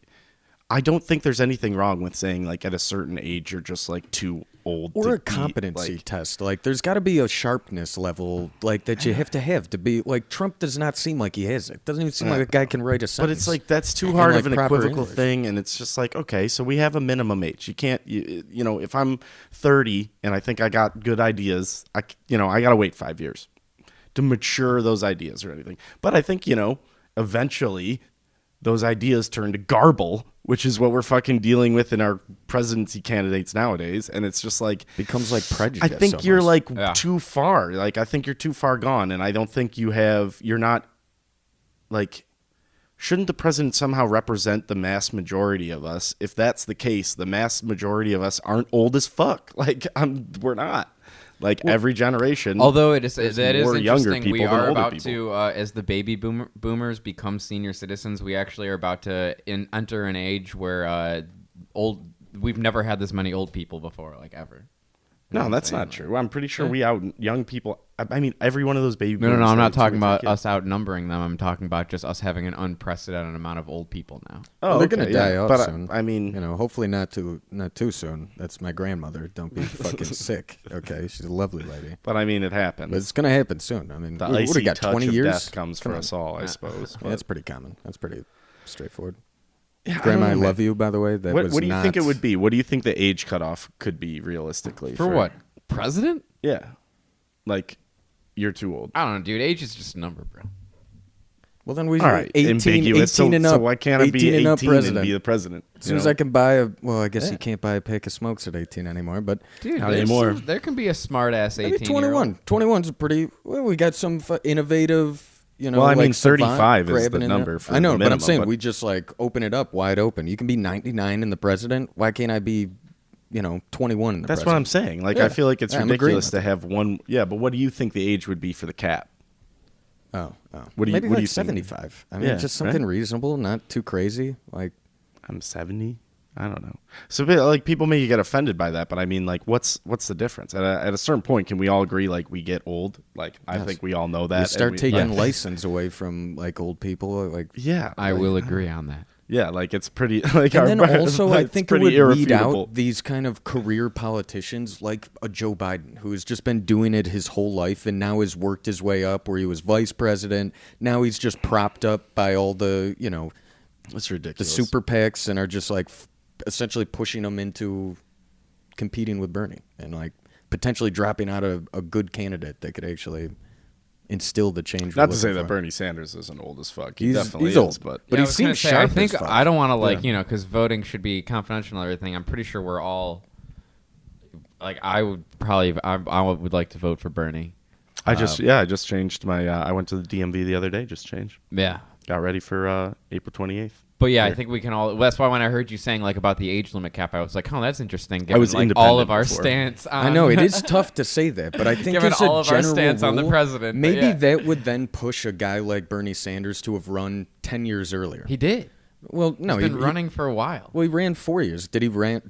I don't think there's anything wrong with saying like at a certain age you're just like too old Or to a competency like, test. Like, there's got to be a sharpness level like that you have to be. Like, Trump does not seem like he has it. Doesn't even seem like a guy can write a sentence. But it's like that's too in, hard like, of an proper equivocal English. thing, and it's just like, okay, so we have a minimum age. You can't, if I'm 30 and I think I got good ideas, I gotta wait 5 years to mature those ideas or anything. But I think eventually those ideas turn to garble, which is what we're fucking dealing with in our presidency candidates nowadays. And it's just like becomes like prejudice. I think you're almost. like too far. Like, I think you're too far gone. And I don't think you're not like, shouldn't the president somehow represent the mass majority of us? If that's the case, the mass majority of us aren't old as fuck. Like, we're not. Like, every generation. Although that is more younger interesting, we people than are older about people. to, as the baby boomers become senior citizens, we actually are about to enter an age where we've never had this many old people before, like ever. No, that's not true. I'm pretty sure we out young people. I mean, every one of those baby No, boomers. I'm not had 2 or talking 3 about kids. us outnumbering them. I'm talking about just us having an unprecedented amount of old people now. Oh, Well, they're gonna okay, die yeah. off but soon. I mean, hopefully not too soon. That's my grandmother. Don't be fucking sick. Okay, she's a lovely lady. but I mean, it happens. But it's gonna happen soon. I mean, The what do icy you got? touch 20 of years death comes for Come us on. all, I suppose. Yeah, that's pretty common. That's pretty straightforward. Yeah, Grandma, I don't know, love man. you. By the way, that was What do you think not- it would be? What do you think the age cutoff could be realistically? For what? President? Yeah, like you're too old. I don't know, dude. Age is just a number, bro. Well, then we All right, 18, ambiguous. 18 and so up. why can't I be 18 and up 18 president. and be the president? As soon as I can buy a, well, I guess you can't buy a pack of smokes at 18 anymore, but Dude, Not there's anymore. there can be a smart ass 18 maybe 21. 21's a pretty. Well, we got some innovative. Well, I mean, savant 35 is the grabbing in there. number for I know, the but I'm minimum, saying but- we just like open it up wide open. You can be 99 in the president. Why can't I be, 21 in the That's president? what I'm saying. Like, Yeah. I feel like it's Yeah, I'm agreeing ridiculous with to have one. Yeah, but what do you think the age would be for the cap? Oh. What do you- maybe what do like you think? 75. I mean, Yeah, just something right? reasonable, not too crazy. Like, I'm 70. I don't know. So, like, people may get offended by that, but I mean, like, what's the difference? At a certain point, can we all agree, like, we get old? Like, I Yes. think we all know that. you and start we- taking like, license away from like old people. Like, Yeah, I like, will agree on that. Yeah, like it's pretty. Like, and our, then also, I it's think it pretty would weed irrefutable. out these kind of career politicians like a Joe Biden, who has just been doing it his whole life and now has worked his way up where he was vice president. Now he's just propped up by all the, It's the ridiculous. super PACs and are just like essentially pushing him into competing with Bernie and like potentially dropping out a good candidate that could actually instill the change. we're Not to say looking that for. Bernie Sanders isn't old as fuck. He He's definitely old. is, but But Yeah, he I was gonna seems say, sharp I think as fuck. I don't want to Yeah. because voting should be confidential and everything. I'm pretty sure we're all like I would probably I would like to vote for Bernie. I just changed my. I went to the DMV the other day. Just changed. Yeah. Got ready for April 28th. But yeah, I Here. think we can all. That's why when I heard you saying like about the age limit cap, I was like, "Oh, that's interesting." Given, was like all of independent our before. stance. On, I know it is tough to say that, but I think Given as a all of our general stance on the rule, president, but maybe yeah. that would then push a guy like Bernie Sanders to have run 10 years earlier. He did. Well, no, He's been running for a while. Well, he ran 4 years. Did he run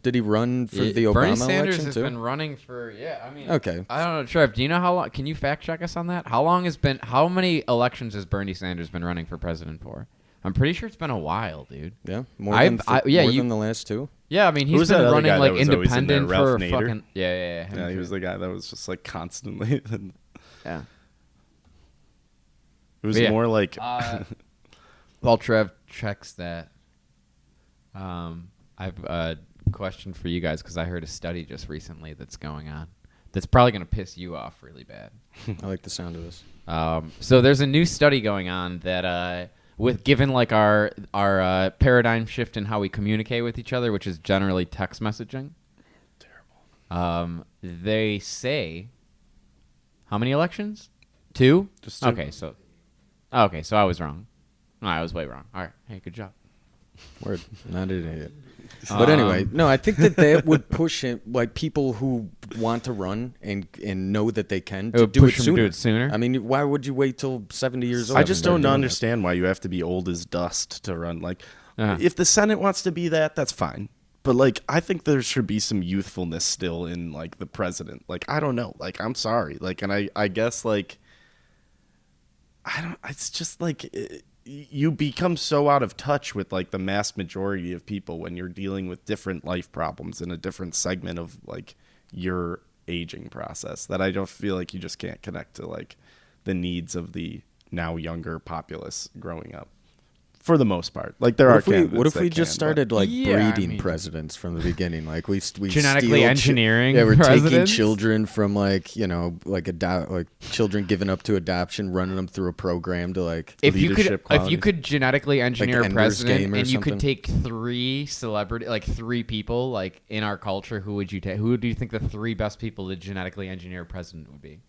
for the Obama Bernie Sanders election has too? been running for I mean Okay. I don't know, Trev. Do you know how long? Can you fact check us on that? How many elections has Bernie Sanders been running for president for? I'm pretty sure it's been a while, dude. Yeah, more I've- than I- yeah, more you- than the last two. Yeah, I mean Who he's was that been other running guy like that was always in there, independent Ralph for Nader? fucking yeah. him Yeah, he too. was the guy that was just like constantly. It Yeah. was But yeah. more like. While Trev checks that, I've a question for you guys because I heard a study just recently that's going on that's probably going to piss you off really bad. I like the sound of this. So there's a new study going on that with given like our paradigm shift in how we communicate with each other, which is generally text messaging. Terrible. They say how many elections? 2? Just 2. Okay, so I was wrong. No, I was way wrong. All right. Hey, good job. Word, not an idiot. But anyway, no, I think that would push him, like people who want to run and know that they can to would do it push them to sooner. do it sooner? I mean, why would you wait till 70 years old? I just and start don't doing understand why you have to be old as dust to run. Like, Yeah. if the Senate wants to be that, that's fine. But like, I think there should be some youthfulness still in like the president. Like, I don't know. Like, I'm sorry. Like, and I guess like, I don't. It's just like. You become so out of touch with like the mass majority of people when you're dealing with different life problems in a different segment of like your aging process that I don't feel like you just can't connect to like the needs of the now younger populace growing up for the most part. Like there are candidates What if that we just can, started like Yeah, I breeding mean- presidents from the beginning? Like we Genetically steal engineering Yeah, we're taking presidents? children from like like children given up to adoption, running them through a program to like. If you leadership could qualities. genetically engineer a Ender's president Game or and you could something? take 3 people like in our culture, who would you take? Who do you think the 3 best people to genetically engineer a president would be?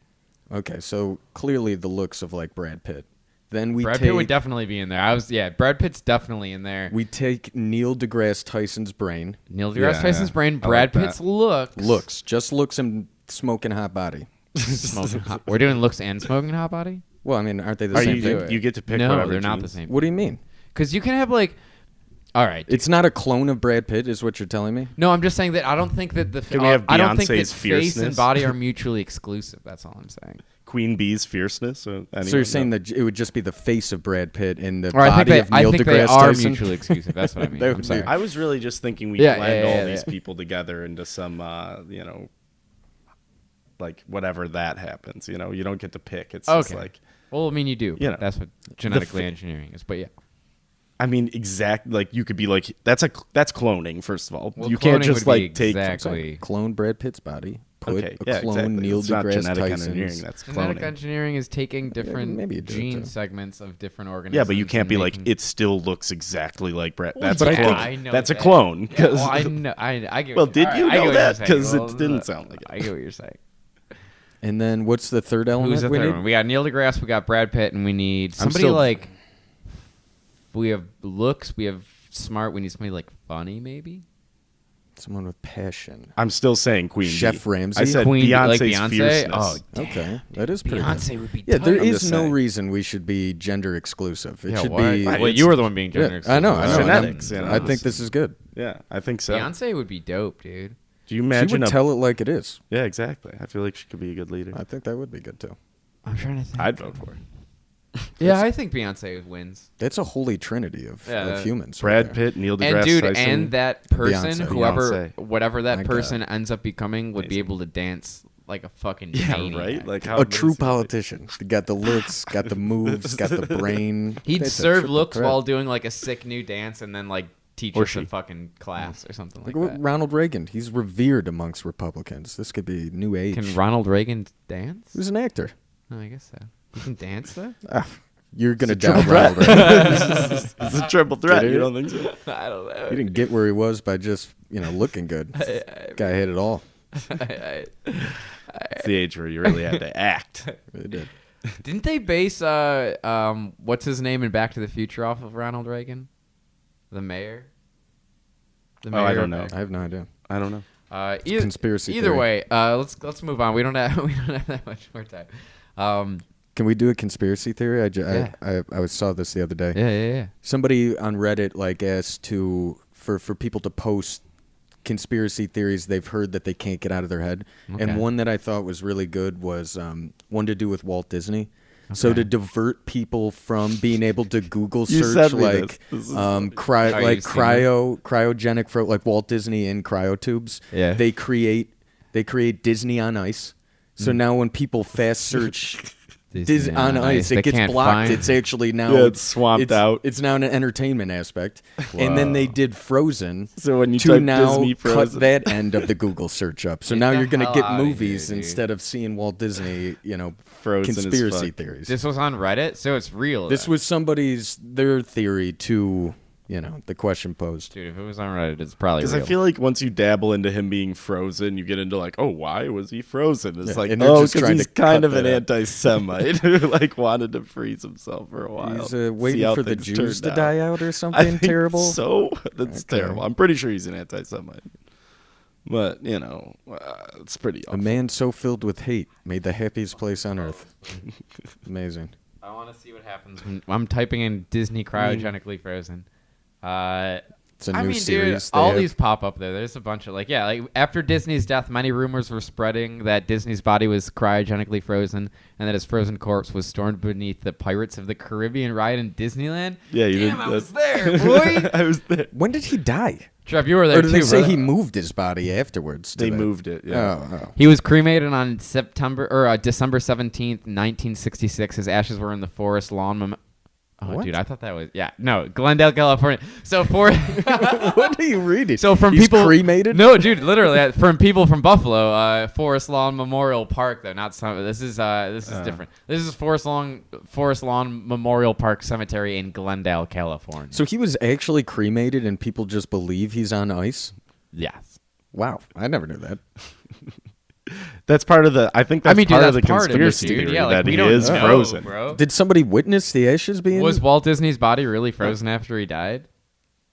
Okay, so clearly the looks of like Brad Pitt. Then we Brad take Pitt would definitely be in there. Brad Pitt's definitely in there. we take Neil deGrasse Tyson's brain, Neil deGrasse Yeah, Tyson's yeah. brain, I Brad like Pitt's that. looks and smoking hot body. smoking hot. We're doing looks and smoking hot body? Well, I mean, aren't they the Are same you thing? you get to pick No, whatever they're not the genes. same. What do you mean? Because you can have like All right. It's not a clone of Brad Pitt, is what you're telling me? No, I'm just saying that I don't think that the Can we have I don't think that Beyonce's face and fierceness? body are mutually exclusive. That's all I'm saying. Queen Bee's fierceness. So you're saying that it would just be the face of Brad Pitt and the Or I body think of they, I Neil think they deGrasse are Tyson? mutually exclusive. That's what I mean. That I'm would sorry. be- I was really just thinking we Yeah, blend yeah, yeah, all these yeah. people together into some, like whatever that happens. You don't get to pick. It's just Okay. like, Well, I mean, you do. You know, That's what genetically engineering is. But yeah. I mean, like you could be like, that's cloning. First of all, Well, you can't cloning just would be like take. exactly. Clone Brad Pitt's body. Put Okay, a yeah, clone exactly. Neil It's not deGrasse genetic engineering. Tyson's. That's Genetic cloning. engineering is taking different maybe you do it gene too. segments of different organisms. Yeah, but you can't and be like, making- it still looks exactly like Brett. Well, That's yeah, a clone. I know That's a that. clone. Yeah, 'cause- well, I know. I get. Well, what- did all you right, I know get what that? you're saying. 'Cause it Well, didn't sound like it. I get what you're saying. And then what's the third element Who's the we third need? one? We got Neil deGrasse. We got Brad Pitt, and we need I'm somebody still- like. We have looks. We have smart. We need somebody like funny, maybe. Someone with passion. I'm still saying Queen Chef Bee. Ramsay? I said Queen Bee, like Beyonce's Beyonce? fierceness. Oh, Okay, that is pretty Beyonce good. would be. Yeah, there tight. I'm is just no saying. reason we should be gender exclusive. It Yeah, should why? be. Well, you were the one being gender. Yeah, exclusive. I know. I know. Genetics, and you know. I think this is good. Yeah, I think so. Beyonce would be dope, dude. Do you She imagine would tell it like it is. Yeah, exactly. I feel like she could be a good leader. I think that would be good too. I'm trying to think. I'd vote for her. Yeah, I think Beyonce wins. That's a holy trinity of Yeah, humans. right Brad there. Pitt, Neil deGrasse And dude, Tyson. and that person, Beyonce. whoever, Beyonce. whatever that My person ends up becoming, would be Amazing. able to dance like a fucking yeah, maniac. right. Like how A true amazing. politician. Got the looks, got the moves, got the brain. He'd That's a serve triple looks threat. while doing like a sick new dance, and then like teach Or us a she. fucking class or something like Look at that. Ronald Reagan. He's revered amongst Republicans. This could be new age. Can Ronald Reagan dance? Who's an actor? Oh, I guess so. You can dance though. You're gonna It's a triple doubt Ronald Reagan. It's a triple threat. Did You it? don't think so? I don't know. He didn't get where he was by just looking good. Guy had it all. It's the age where you really had to act. He did. Didn't they base what's his name in Back to the Future off of Ronald Reagan? The mayor. The Oh, I mayor don't of know. Back- I I have no idea. I don't know. Conspiracy Either theory. way, let's move on. We don't have that much more time. Can we do a conspiracy theory? Yeah. I saw this the other day. Yeah. Somebody on Reddit asked for people to post conspiracy theories they've heard that they can't get out of their head. Okay. And one that I thought was really good was one to do with Walt Disney. So to divert people from being able to Google You search sent me this. This is funny. cryogenic for like Walt Disney in cryotubes. Yeah. They create Disney on ice. So now when people fast search Disney on ice, they it gets can't blocked. find- It's actually now Yeah, it's swamped out. It's now an entertainment aspect. And then they did Frozen. So when you to type now Disney cut Frozen- that end of the Google search up. So Get now the you're going to hell get outta movies here, dude. instead of seeing Walt Disney, Frozen as conspiracy fuck. theories. This was on Reddit, so it's real. This then. was their theory to, the question posed. dude. If it was on Reddit, it's probably Because real. I feel like once you dabble into him being frozen, you get into like, oh, why was he frozen? It's Yeah, like, and they're oh, just because trying he's to kind cut of an that out. anti-Semite who wanted to freeze himself for a while. He's See waiting how for the things Jews turned to out. die out or I something think terrible. So that's Okay. terrible. I'm pretty sure he's an anti-Semite, but it's pretty. A Awful. man so filled with hate made the happiest place on earth. Amazing. I want to see what happens. I'm typing in Disney cryogenically frozen. It's a new I mean, series. dude, they all have. these pop up there. There's a bunch of after Disney's death, many rumors were spreading that Disney's body was cryogenically frozen and that his frozen corpse was stored beneath the Pirates of the Caribbean ride in Disneyland. Yeah, you Damn, did. I was there, boy. I was there. When did he die? Trev, you were there Or did too. they say brother. he moved his body afterwards? They moved it. Yeah. Oh. He was cremated on December 17th, 1966. His ashes were in the Forest Lawn. Oh, What? dude, I thought that was Glendale, California. So What are you reading? So from He's people cremated? No, dude, literally from people from Buffalo, Forest Lawn Memorial Park. Though not some. This is different. This is Forest Lawn Memorial Park Cemetery in Glendale, California. So he was actually cremated, and people just believe he's on ice. yes. Wow, I never knew that. That's part of the. I think that's Dude, part that's of the part of it, conspiracy dude. theory Yeah, that we he don't is know, frozen. bro. Did somebody witness the ashes being? Was Walt Disney's body really frozen after he died?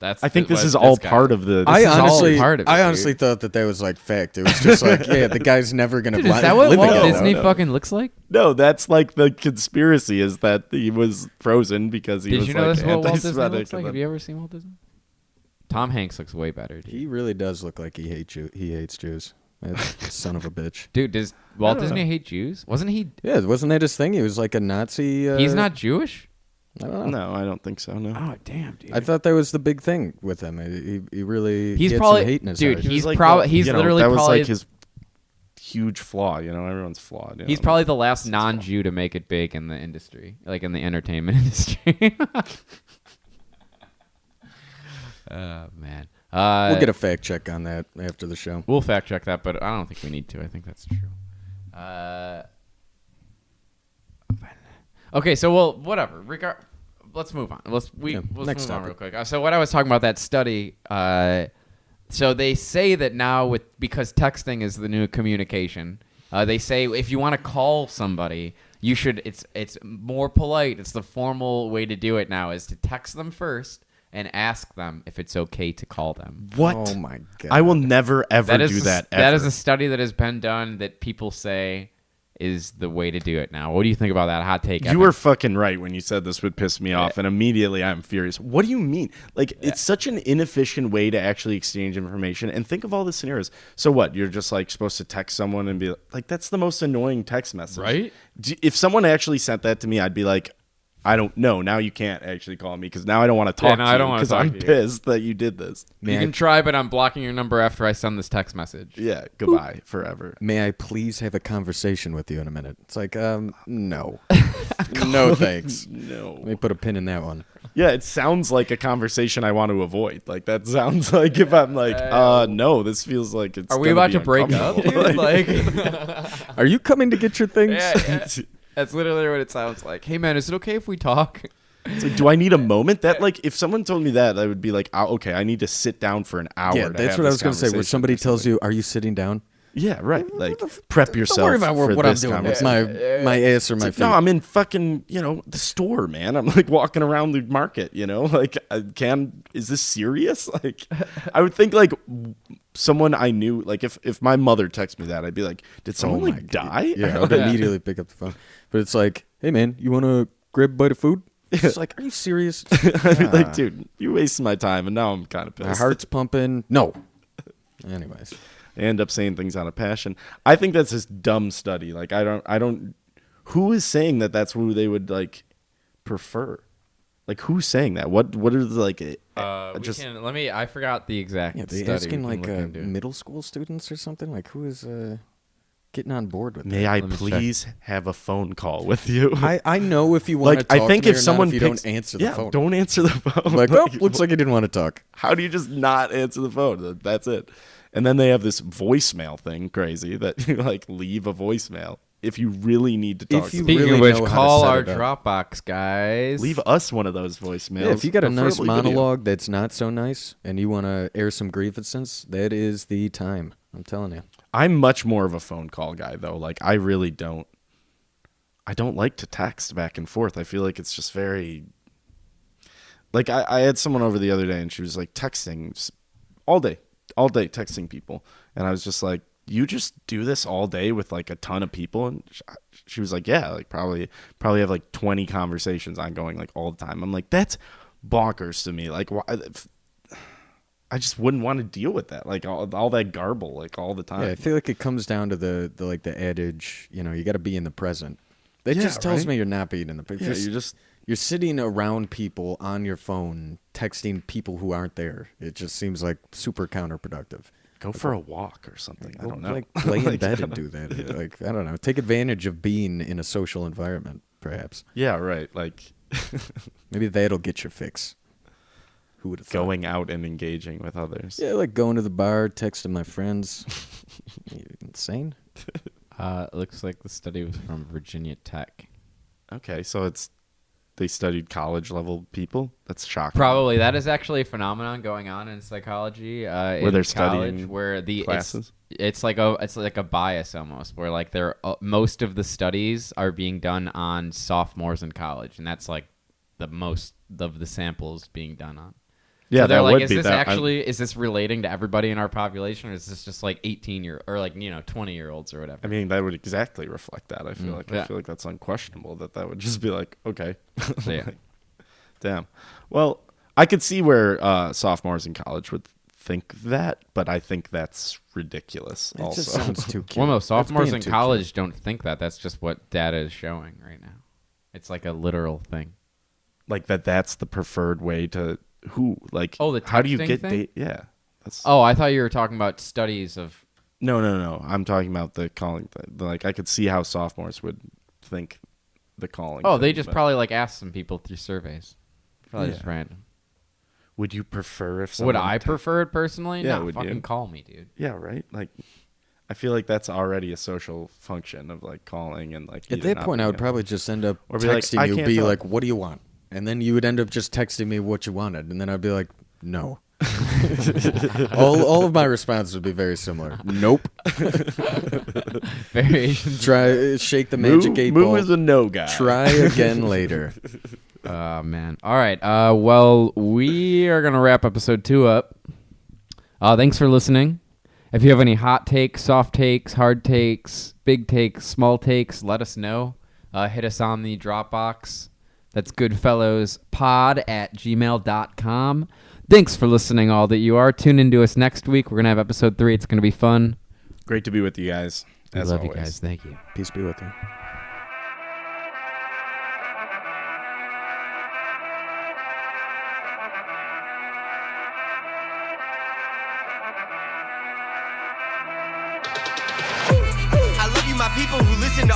I think this is all part of the. I is all honestly, part of it, I dude. honestly thought that was like fact. It was just like, yeah, the guy's never gonna. Dude, is that what live Walt again. Disney No. fucking looks like? No, that's like the conspiracy is that he was frozen because he Did was you know like that's what Walt Disney anti-Semitic. looks like? Have you ever seen Walt Disney? Tom Hanks looks way better, dude. He really does look like he hates Jews. That son of a bitch. Dude, does Walt Disney hate Jews? Wasn't he? Yeah, wasn't that his thing? He was like a Nazi. He's not Jewish? I don't know. No, I don't think so. No. Oh, damn, dude. I thought that was the big thing with him. He really He's had probably some hate in his dude. heart. He's like probably the- he's you know, literally that was probably like his huge flaw. You know, everyone's flawed. You he's know? probably the last non-Jew to make it big in the industry, like in the entertainment industry. Oh man. We'll get a fact check on that after the show. We'll fact check that, but I don't think we need to. I think that's true. Okay, so well, whatever. Let's move on. Let's next move on topic. real quick. So what I was talking about that study. So they say that now because texting is the new communication. They say if you want to call somebody, you should. It's more polite. It's the formal way to do it now is to text them first and ask them if it's okay to call them. What? Oh my god! I will never ever do that. That is ever. a study that has been done that people say is the way to do it now. What do you think about that hot take? You Evan? were fucking right when you said this would piss me off, and immediately I'm furious. What do you mean? Like, it's such an inefficient way to actually exchange information. And think of all the scenarios. So what? You're just like supposed to text someone and be like, that's the most annoying text message. Right? If someone actually sent that to me, I'd be like, I don't know. Now you can't actually call me because now I don't want to talk no, to I you don't wanna because talk I'm to you. pissed that you did this. You can try, but I'm blocking your number after I send this text message. Yeah, goodbye forever. May I please have a conversation with you in a minute? It's like, no. No thanks. No. Let me put a pin in that one. Yeah, it sounds like a conversation I want to avoid. Like that sounds like if I'm like, no, this feels like it's. Are we gonna about be to break up, uncomfortable. dude? Like, Are you coming to get your things? yeah. That's literally what it sounds like. Hey, man, is it okay if we talk? It's like, do I need a moment? That like, if someone told me that, I would be like, okay, I need to sit down for an hour. Yeah, to that's have what I this was going to say. Where conversation somebody or tells something. you, "Are you sitting down?" Yeah, right. Like, prep yourself. Don't worry about for what I'm this doing with conversation. my ass or my It's feet. like, no, I'm in fucking, the store, man. I'm like walking around the market, like, is this serious? Like, I would think like someone I knew, like if my mother texted me that, I'd be like, did someone my like die? Yeah, I would immediately pick up the phone. But it's like, hey man, you want to grab a bite of food? It's like, are you serious? I'd be like, dude, you wasted my time, and now I'm kind of My pissed. heart's pumping. No. Anyways, I end up saying things out of passion. I think that's this dumb study. Like, I don't. Who is saying that that's who they would like prefer? Like, who's saying that? What are the like? Just I forgot the exact yeah, they study. asking We like can look into it. middle school students or something. Like, who is getting on board with that? may I Let me check. please have a phone call with you? I know if you want like, to talk I think to me if or someone not if you picks, don't answer the yeah, phone. don't answer the phone. Like, oh, looks like you didn't want to talk. How do you just not answer the phone? That's it. And then they have this voicemail thing, crazy, that you like leave a voicemail if you really need to talk. If you to Speaking really of which, know how to call set our it up. Dropbox guys. leave us one of those voicemails. Yeah, if you got a nice preferably video. monologue that's not so nice and you want to air some grievances, that is the time. I'm telling you. I'm much more of a phone call guy though. Like I really don't. I don't like to text back and forth. I feel like it's just very. Like I had someone over the other day and she was like texting all day texting people, and I was just like, you just do this all day with like a ton of people? And she was like, yeah, like probably have like 20 conversations ongoing like all the time. I'm like, that's bonkers to me. Like, why? I just wouldn't want to deal with that, like all that garble, like all the time. Yeah, I feel like it comes down to the like the adage, you got to be in the present. That Yeah, just tells right? me you're not being in the present. Yeah, You're sitting around people on your phone, texting people who aren't there. It just seems like super counterproductive. go for a walk or something. I don't know. Like lay in Like, bed I and don't- do that. Like, I don't know. Take advantage of being in a social environment, perhaps. Yeah, right. Like Maybe that'll get your fix. Who would have thought? going out and engaging with others. Yeah, like going to the bar, texting my friends. You insane? Looks like the study was from Virginia Tech. Okay, so they studied college level people. That's shocking. Probably that is actually a phenomenon going on in psychology. Where they're studying where classes? It's like a bias almost, where like most of the studies are being done on sophomores in college, and that's like the most of the samples being done on. Yeah, so they're that like, would is be this that. is this relating to everybody in our population, or is this just like or like 20-year-olds or whatever? I mean, that would exactly reflect that. I feel like yeah. I feel like that's unquestionable. That would just be like, okay, Yeah. Like, damn. Well, I could see where sophomores in college would think that, but I think that's ridiculous. It also, just sounds too cute. Well, no, That's sophomores being in too college don't think that. That's just what data is showing right now. It's like a literal thing. like that's the preferred way to who like. Oh, the how do you texting get thing? date? Yeah, that's. Oh, I thought you were talking about studies of. No. I'm talking about the calling thing. Like I could see how sophomores would think the calling. Oh, they thing, just but probably like ask some people through surveys. Probably just Yeah. random. Would you prefer if Would someone I te- prefer it personally? Yeah, no, would fucking you? call me, dude. Yeah, right. Like, I feel like that's already a social function of like calling and like. At either that not point, I being would able- probably just end up Or be like, texting "I you, can't be talk." like, "What do you want?" And then you would end up just texting me what you wanted, and then I'd be like, "No." all of my responses would be very similar. Nope. Variations. Try shake the magic 8 Moo ball. is a no guy. Try again later. Oh man. All right. Well, we are gonna wrap episode 2 up. Thanks for listening. If you have any hot takes, soft takes, hard takes, big takes, small takes, let us know. Hit us on the Dropbox. That's goodfellowspod@gmail.com. Thanks for listening, all that you are. Tune into us next week. We're gonna have episode 3. It's gonna be fun. Great to be with you guys. We As love always. you guys. Thank you. Peace be with you. I love you, my people who listen to